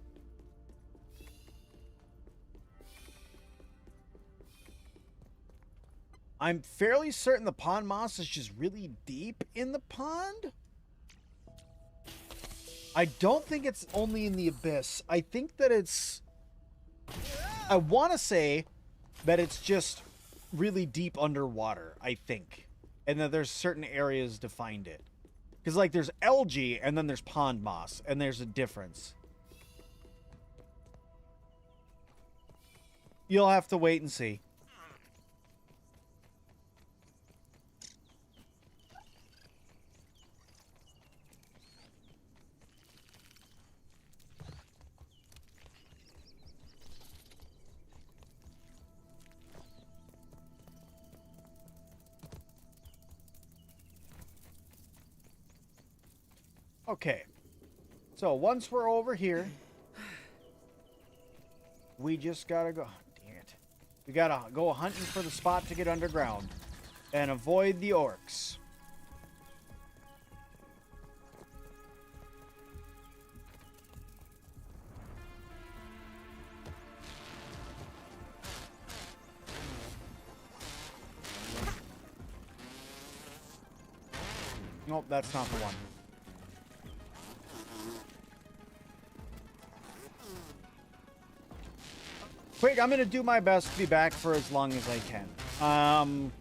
I'm fairly certain the pond moss is just really deep in the pond. I don't think it's only in the abyss. I think that it's... I want to say that it's just really deep underwater, I think. And that there's certain areas to find it. Because, like, there's algae and then there's pond moss. And there's a difference. You'll have to wait and see. Okay, so once we're over here, we just gotta go. Dang it. We gotta go hunting for the spot to get underground and avoid the orcs. Nope, that's not the one. Quick, I'm going to do my best to be back for as long as I can.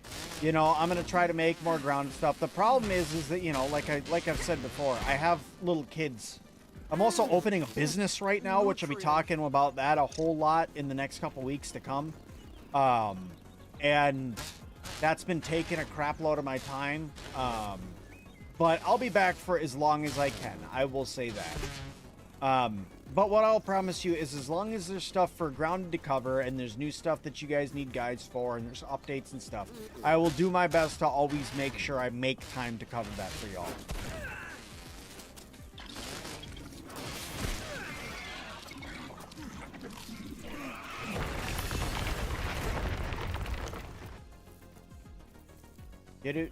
You know, I'm going to try to make more grounded stuff. The problem is that, you know, like I've said before, I have little kids. I'm also opening a business right now, which I'll be talking about that a whole lot in the next couple weeks to come. And that's been taking a crap load of my time. But I'll be back for as long as I can. I will say that. But what I'll promise you is as long as there's stuff for Grounded to cover and there's new stuff that you guys need guides for and there's updates and stuff, I will do my best to always make sure I make time to cover that for y'all. Do.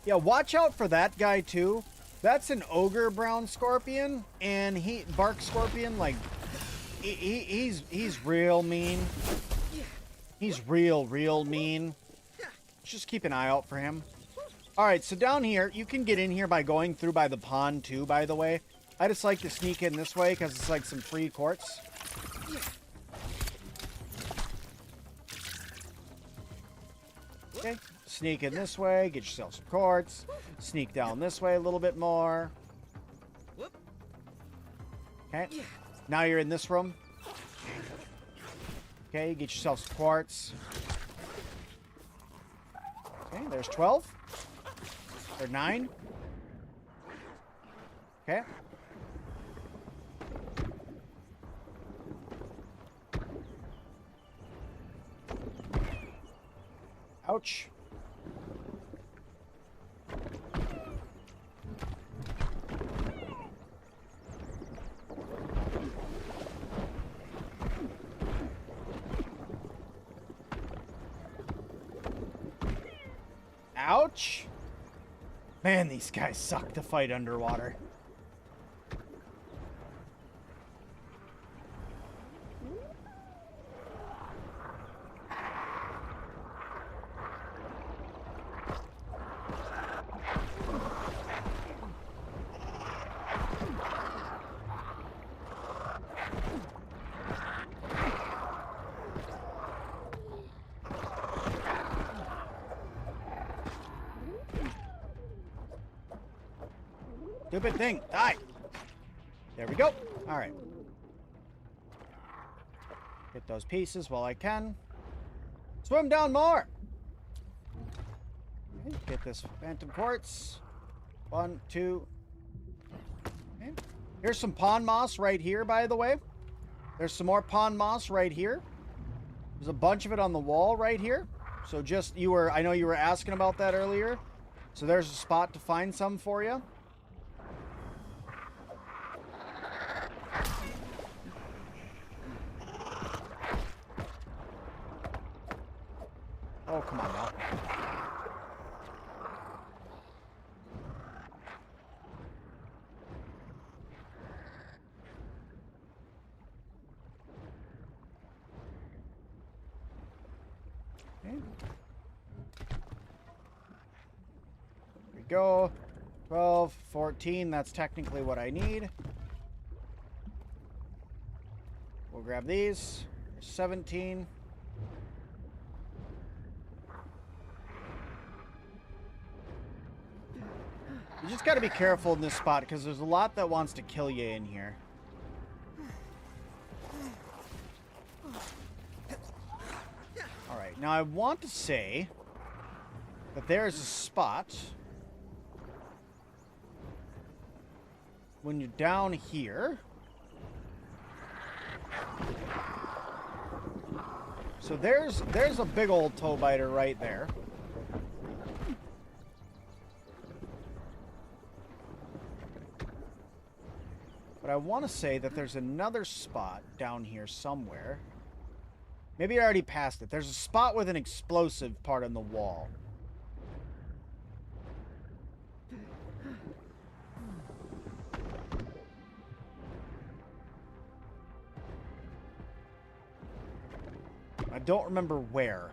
Yeah, watch out for that guy too. That's an ogre brown scorpion, and bark scorpion. Like, he's real mean. He's real mean. Just keep an eye out for him. All right, so down here, you can get in here by going through by the pond too. By the way, I just like to sneak in this way because it's like some free quartz. Okay. Sneak in this way, get yourself some quartz. Sneak down this way a little bit more. Okay. Now you're in this room. Okay, get yourself some quartz. Okay, there's 12. Or 9. Okay. Ouch. Ouch. Man, these guys suck to fight underwater. Stupid thing. Die. There we go. All right. Get those pieces while I can. Swim down more. Okay, get this phantom quartz. 1, 2. Okay. Here's some pond moss right here, by the way. There's some more pond moss right here. There's a bunch of it on the wall right here. So just, I know you were asking about that earlier. So there's a spot to find some for you. Oh, come on now. Okay. There we go. 12, 14, that's technically what I need. We'll grab these. 17. You just got to be careful in this spot because there's a lot that wants to kill you in here. Alright, now I want to say that there's a spot when you're down here. So there's a big old toe biter right there. But I want to say that there's another spot down here somewhere. Maybe I already passed it. There's a spot with an explosive part on the wall. I don't remember where.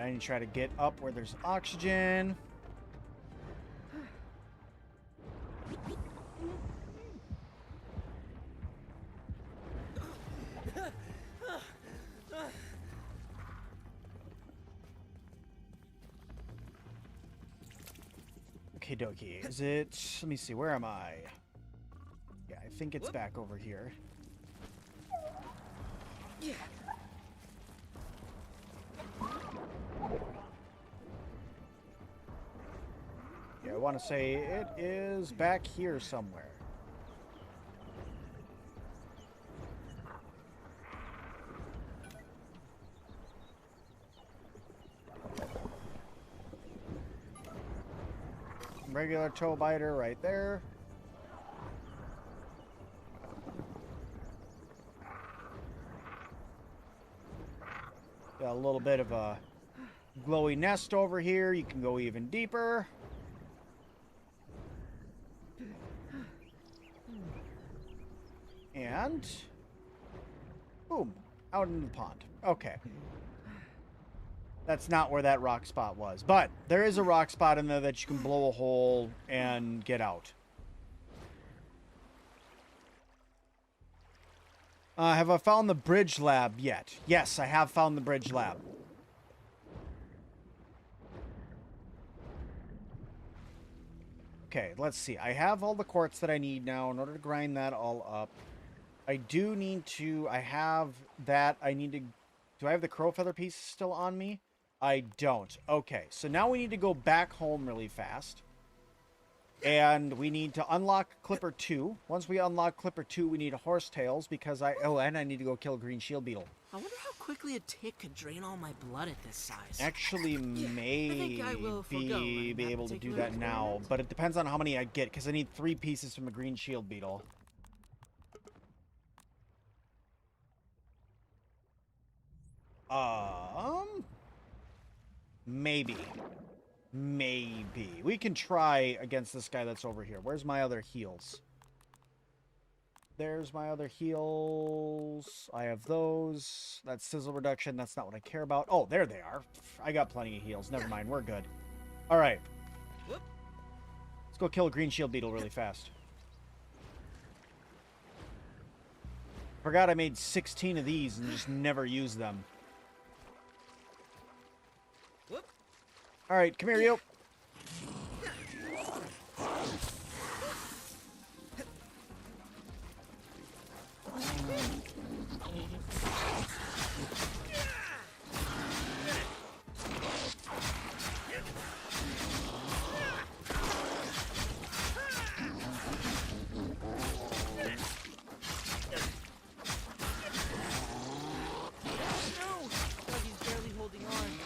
I need to try to get up where there's oxygen. Okie dokie. Is it... Let me see. Where am I? Yeah, I think it's back over here. Yeah. Yeah, I want to say it is back here somewhere. Regular toe biter right there. Got a little bit of a glowy nest over here. You can go even deeper. And boom, out into the pond. Okay. That's not where that rock spot was. But there is a rock spot in there that you can blow a hole and get out. Have I found the bridge lab yet? Yes, I have found the bridge lab. Okay, let's see. I have all the quartz that I need now in order to grind that all up. I do need to... I have that. I need to... Do I have the crow feather piece still on me? I don't. Okay, so now we need to go back home really fast. And we need to unlock Clipper 2. Once we unlock Clipper 2, we need horsetails because I... Oh, and I need to go kill a green shield beetle. I wonder how quickly a tick could drain all my blood at this size. Actually, maybe be able to do that now. But it depends on how many I get because I need 3 pieces from a green shield beetle. Maybe. Maybe. We can try against this guy that's over here. Where's my other heals? There's my other heals. I have those. That's sizzle reduction. That's not what I care about. Oh, there they are. I got plenty of heals. Never mind. We're good. All right. Let's go kill a green shield beetle really fast. Forgot I made 16 of these and just never used them. Whoop. All right, come here, you.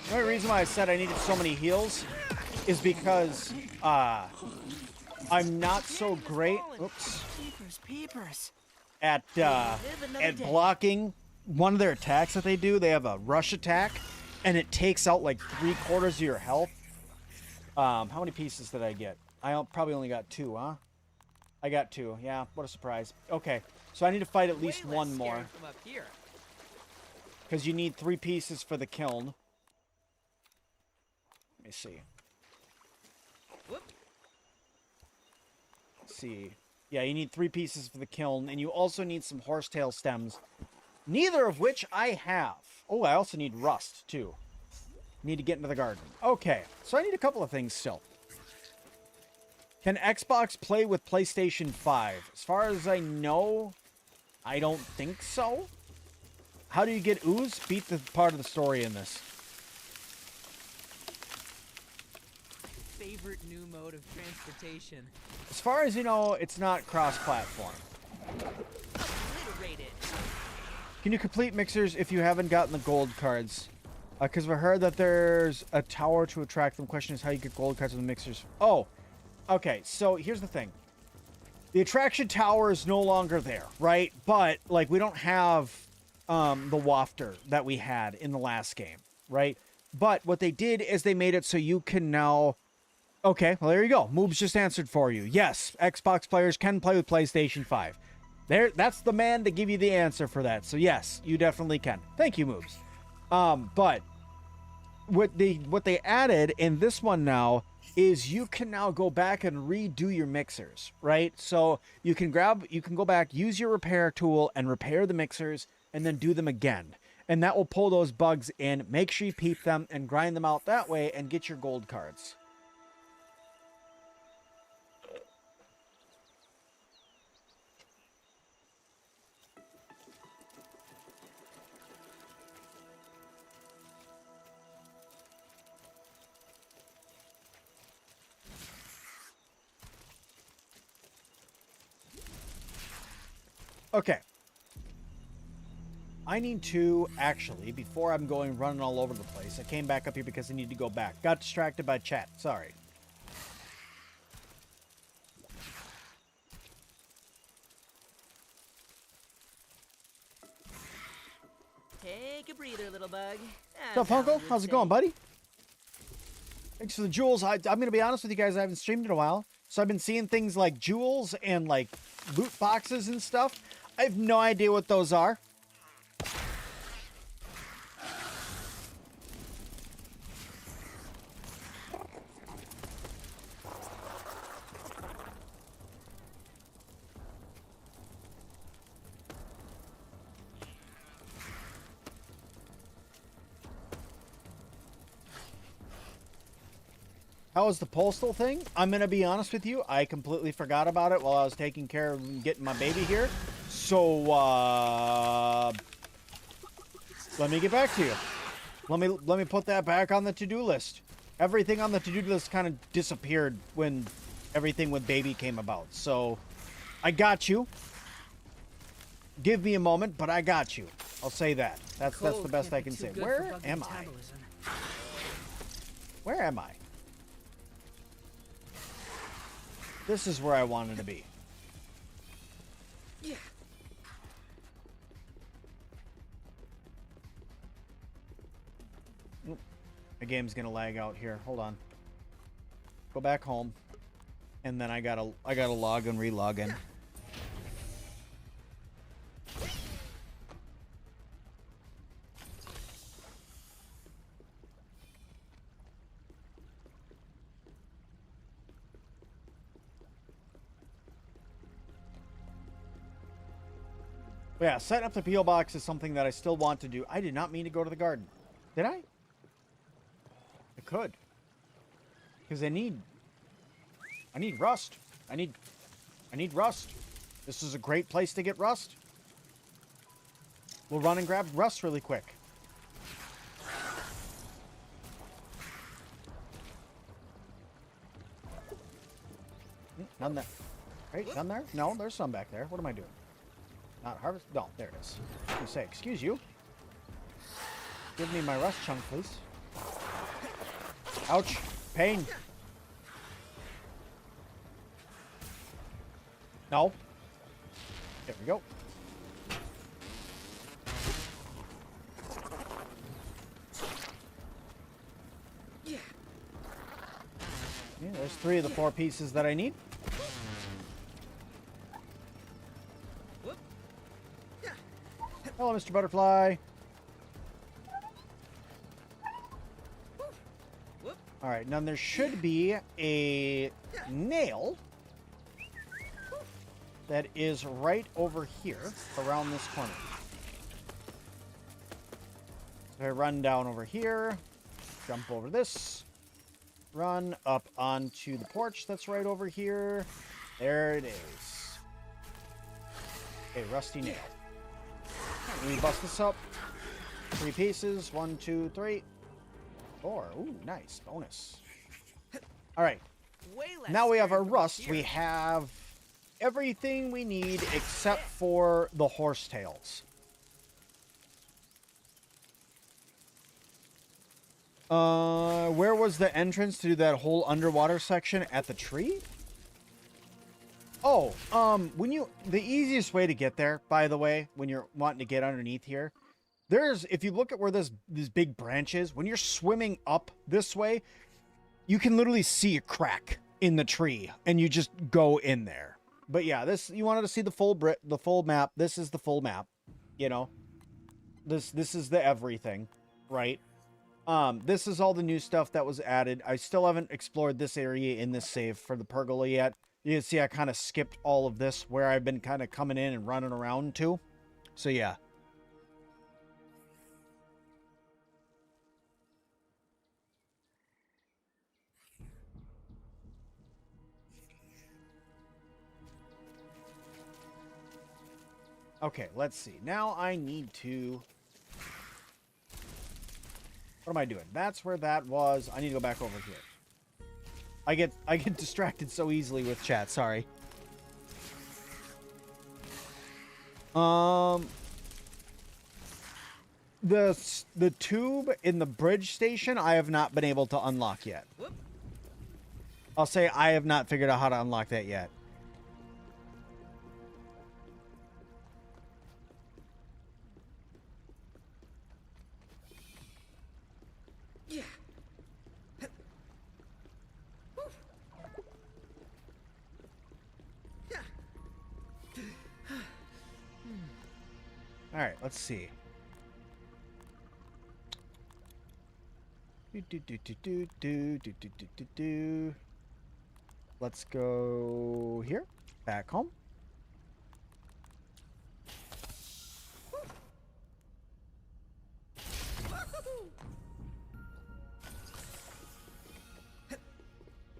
The only reason why I said I needed so many heals is because I'm not so great at blocking one of their attacks that they do. They have a rush attack, and it takes out like 3/4 of your health. How many pieces did I get? I probably only got 2, huh? I got 2. Yeah, what a surprise. Okay, so I need to fight at least one more. Because you need 3 pieces for the kiln. Let me see. Whoop. Let's see. Yeah, you need 3 pieces for the kiln, and you also need some horsetail stems, neither of which I have. Oh, I also need rust, too. Need to get into the garden. Okay, so I need a couple of things still. Can Xbox play with PlayStation 5? As far as I know, I don't think so. How do you get ooze? Beat the part of the story in this. Favorite new mode of transportation. As far as you know, it's not cross-platform. Obliterated. Can you complete mixers if you haven't gotten the gold cards? Because we heard that there's a tower to attract them. Question is how you get gold cards with the mixers. Oh, okay. So here's the thing. The attraction tower is no longer there, right? But, like, we don't have the wafter that we had in the last game, right? But what they did is they made it so you can now... Okay, well, there you go. Moobs just answered for you. Yes, Xbox players can play with PlayStation 5. That's the man to give you the answer for that. So, yes, you definitely can. Thank you, Moobs. But what they added in this one now is you can now go back and redo your mixers, right? So you can go back, use your repair tool and repair the mixers and then do them again. And that will pull those bugs in. Make sure you peep them and grind them out that way and get your gold cards. Okay. I need to, actually, before I'm going running all over the place, I came back up here because I need to go back. Got distracted by chat. Sorry. Take a breather, little bug. What's up, Funko? How's it going, buddy? Thanks for the jewels. I'm going to be honest with you guys. I haven't streamed in a while. So I've been seeing things like jewels and like loot boxes and stuff. I have no idea what those are. How was the postal thing? I'm going to be honest with you. I completely forgot about it while I was taking care of getting my baby here. So, let me get back to you. Let me put that back on the to-do list. Everything on the to-do list kind of disappeared when everything with baby came about. So, I got you. Give me a moment, but I got you. I'll say that. That's the best I can say. Where am I? Where am I? This is where I wanted to be. Yeah. The game's gonna lag out here. Hold on. Go back home, and then I gotta log and re-log in. But yeah, setting up the P.O. box is something that I still want to do. I did not mean to go to the garden. Did I? I could. Because I need rust. I need rust. This is a great place to get rust. We'll run and grab rust really quick. None there. Right, none there? No, there's some back there. What am I doing? Not harvest? No, there it is. I was gonna say, excuse you. Give me my rust chunk, please. Ouch. Pain. No. There we go. Yeah, there's 3 of the 4 pieces that I need. Hello, Mr. Butterfly. All right, now there should be a nail that is right over here around this corner. So I run down over here, jump over this, run up onto the porch that's right over here. There it is. A rusty nail. Let me bust this up. 3 pieces. 1, 2, 3, 4. Ooh, nice. Bonus. All right. Now we have our rust. We have everything we need except for the horsetails. Where was the entrance to that whole underwater section? At the tree? Oh, the easiest way to get there, by the way, when you're wanting to get underneath here, if you look at where this big branch is, when you're swimming up this way, you can literally see a crack in the tree, and you just go in there. But yeah, you wanted to see the full map. This is the full map, you know. This is the everything, right? This is all the new stuff that was added. I still haven't explored this area in this save for the pergola yet. You can see I kind of skipped all of this where I've been kind of coming in and running around to. So yeah. Okay, let's see. Now I need to... What am I doing? That's where that was. I need to go back over here. I get distracted so easily with chat, sorry. The tube in the bridge station I have not been able to unlock yet. I'll say I have not figured out how to unlock that yet. All right, let's see. Let's go here, back home.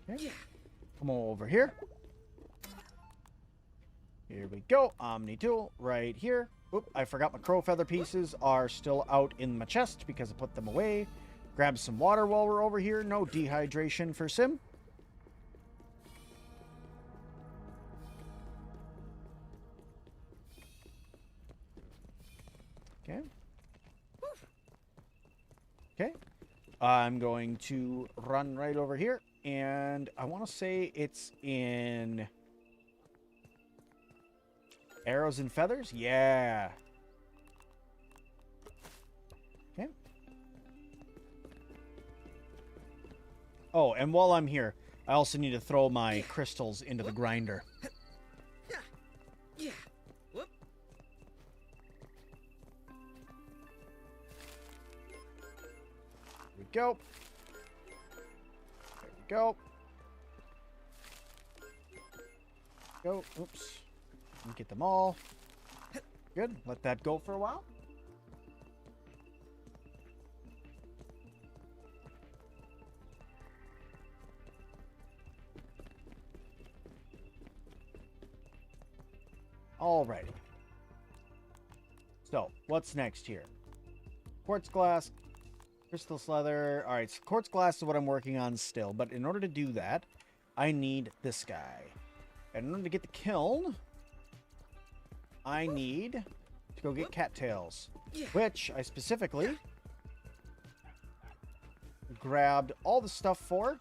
Okay. Come on over here. Here we go. Omni tool right here. Oop, I forgot my crow feather pieces are still out in my chest because I put them away. Grab some water while we're over here. No dehydration for Sim. Okay. Okay. I'm going to run right over here. And I want to say it's in... Arrows and feathers? Yeah. Okay. Oh, and while I'm here, I also need to throw my crystals into the grinder. Yeah. Whoop. There we go. There we go. Go. Oops. Get them all. Good. Let that go for a while. Alrighty. So, what's next here? Quartz glass, crystal leather. Alright, so quartz glass is what I'm working on still. But in order to do that, I need this guy. And in order to get the kiln, I need to go get cattails. Which I specifically grabbed all the stuff for.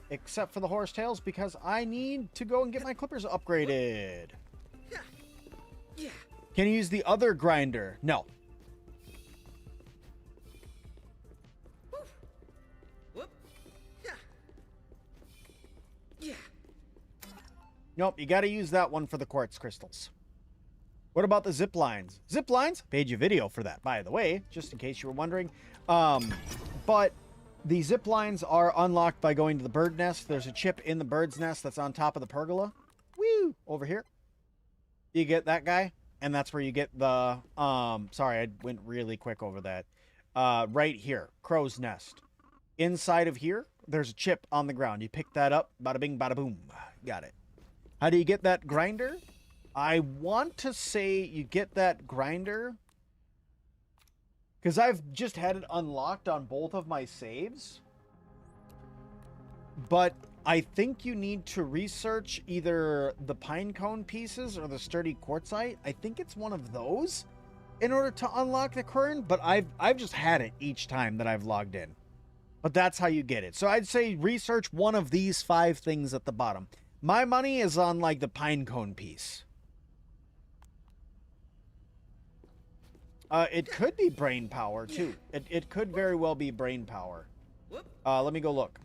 Except for the horsetails, because I need to go and get my clippers upgraded. Can you use the other grinder? No. Nope, you got to use that one for the quartz crystals. What about the zip lines? Zip lines? Made you a video for that, by the way, just in case you were wondering. But the zip lines are unlocked by going to the bird nest. There's a chip in the bird's nest that's on top of the pergola. Woo! Over here. You get that guy, and that's where you get the, sorry, I went really quick over that. Right here, crow's nest. Inside of here, there's a chip on the ground. You pick that up, bada bing, bada boom. Got it. How do you get that grinder? I want to say you get that grinder because I've just had it unlocked on both of my saves. But I think you need to research either the pine cone pieces or the sturdy quartzite. I think it's one of those in order to unlock the current, but I've just had it each time that I've logged in. But that's how you get it. So I'd say research one of these 5 things at the bottom. My money is on like the pine cone piece. It could be brain power too. It could very well be brain power. Let me go look.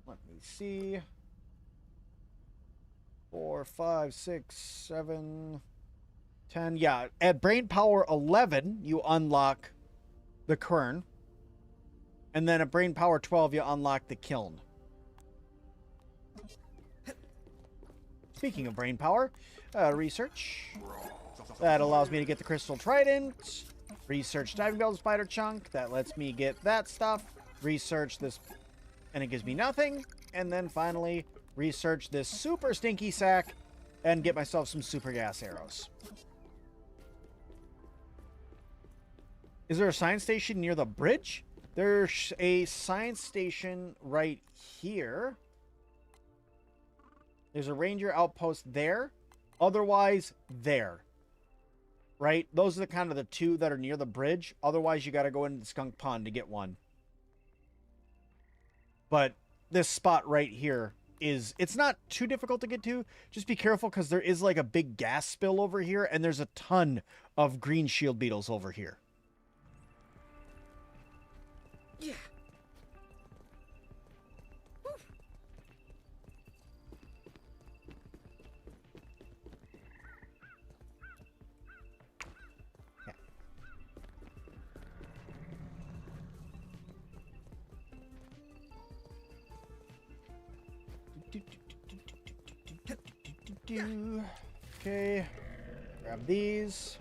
Let me see. 4, 5, 6, 7, 10. Yeah, at brain power 11, you unlock the kern. And then at brain power 12, you unlock the kiln. Speaking of brain power, research. That allows me to get the crystal trident. Research diving bell spider chunk. That lets me get that stuff. Research this, and it gives me nothing. And then finally, research this super stinky sack and get myself some super gas arrows. Is there a science station near the bridge? There's a science station right here. There's a ranger outpost there. Otherwise, there. Right? Those are the kind of the 2 that are near the bridge. Otherwise, you got to go into the skunk pond to get one. But this spot right here is, it's not too difficult to get to. Just be careful because there is like a big gas spill over here, and there's a ton of green shield beetles over here. Yeah. Okay, grab these.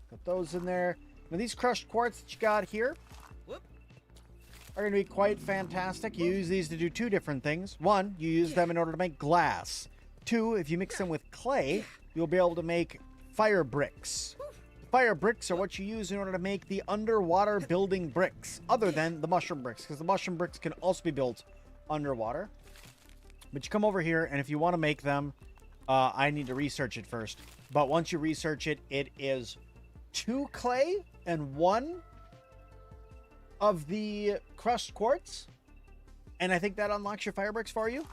Put those in there. Now these crushed quartz that you got here are going to be quite fantastic. You use these to do 2 different things. 1, you use them in order to make glass. 2, if you mix them with clay, you'll be able to make fire bricks. Fire bricks are what you use in order to make the underwater building bricks, other than the mushroom bricks, because the mushroom bricks can also be built underwater. But you come over here, and if you want to make them, I need to research it first. But once you research it, it is 2 clay and 1 of the crushed quartz. And I think that unlocks your fire bricks for you.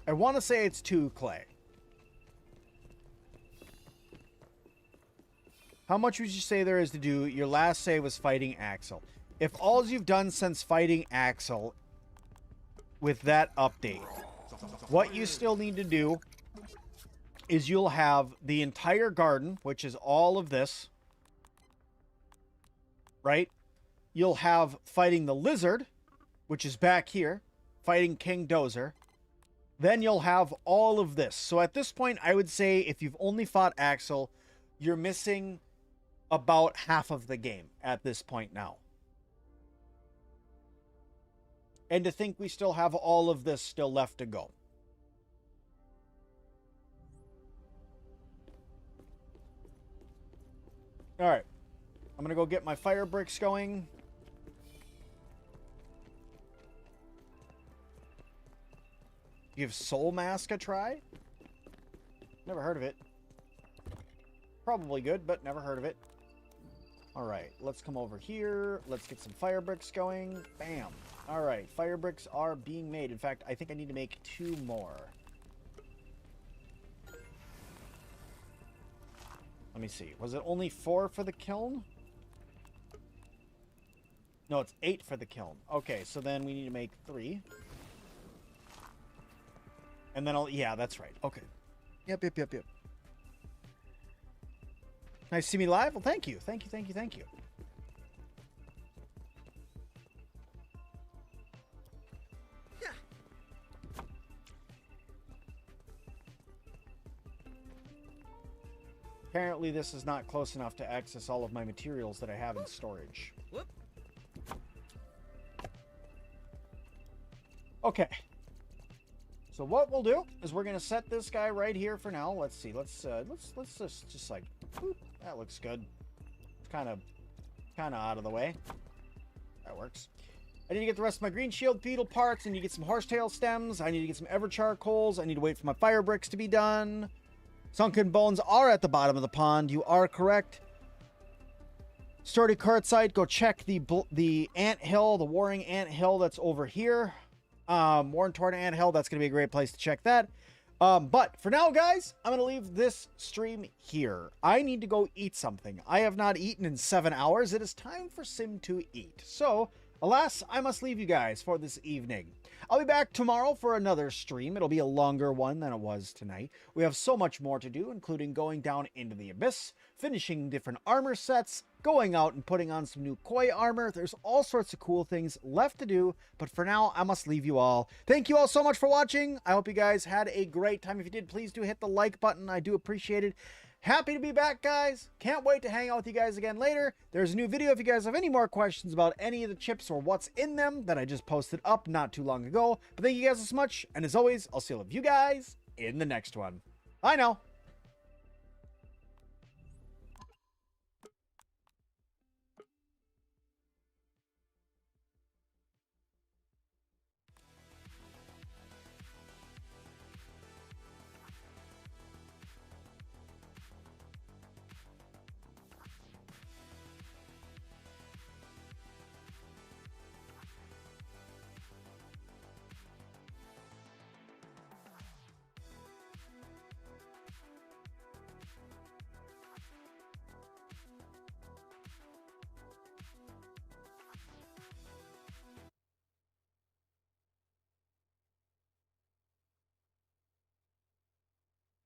I want to say it's 2 clay. How much would you say there is to do? Your last save was fighting Axel. If all you've done since fighting Axel with that update, what you still need to do is you'll have the entire garden, which is all of this, right? You'll have fighting the lizard, which is back here, fighting King Dozer. Then you'll have all of this. So at this point, I would say if you've only fought Axel, you're missing about half of the game at this point now. And to think we still have all of this still left to go. All right. I'm going to go get my fire bricks going. Give Soul Mask a try? Never heard of it. Probably good, but never heard of it. Alright, let's come over here. Let's get some fire bricks going. Bam. Alright, fire bricks are being made. In fact, I think I need to make 2 more. Let me see. Was it only 4 for the kiln? No, it's 8 for the kiln. Okay, so then we need to make 3. And then I'll... Yeah, that's right. Okay. Yep. Nice to see me live? Well, thank you. Thank you. Yeah. Apparently, this is not close enough to access all of my materials that I have in storage. Whoop. Okay. So what we'll do is we're gonna set this guy right here for now. Let's see. Let's just like, whoop, that looks good. It's kind of out of the way. That works. I need to get the rest of my green shield beetle parts. I need to get some horsetail stems. I need to get some ever charcoals. I need to wait for my fire bricks to be done. Sunken bones are at the bottom of the pond. You are correct. Sturdy Quartzite. Go check the ant hill, the warring ant hill that's over here. Warren Torn Ant Hill, that's going to be a great place to check that. But for now, guys, I'm going to leave this stream here. I need to go eat something. I have not eaten in 7 hours. It is time for Sim to eat. So, alas, I must leave you guys for this evening. I'll be back tomorrow for another stream. It'll be a longer one than it was tonight. We have so much more to do, including going down into the abyss, finishing different armor sets, going out and putting on some new koi armor. There's all sorts of cool things left to do, but for now, I must leave you all. Thank you all so much for watching. I hope you guys had a great time. If you did, please do hit the like button. I do appreciate it. Happy to be back, guys. Can't wait to hang out with you guys again later. There's a new video if you guys have any more questions about any of the chips or what's in them that I just posted up not too long ago. But thank you guys so much, and as always, I'll see all of you guys in the next one. Bye now.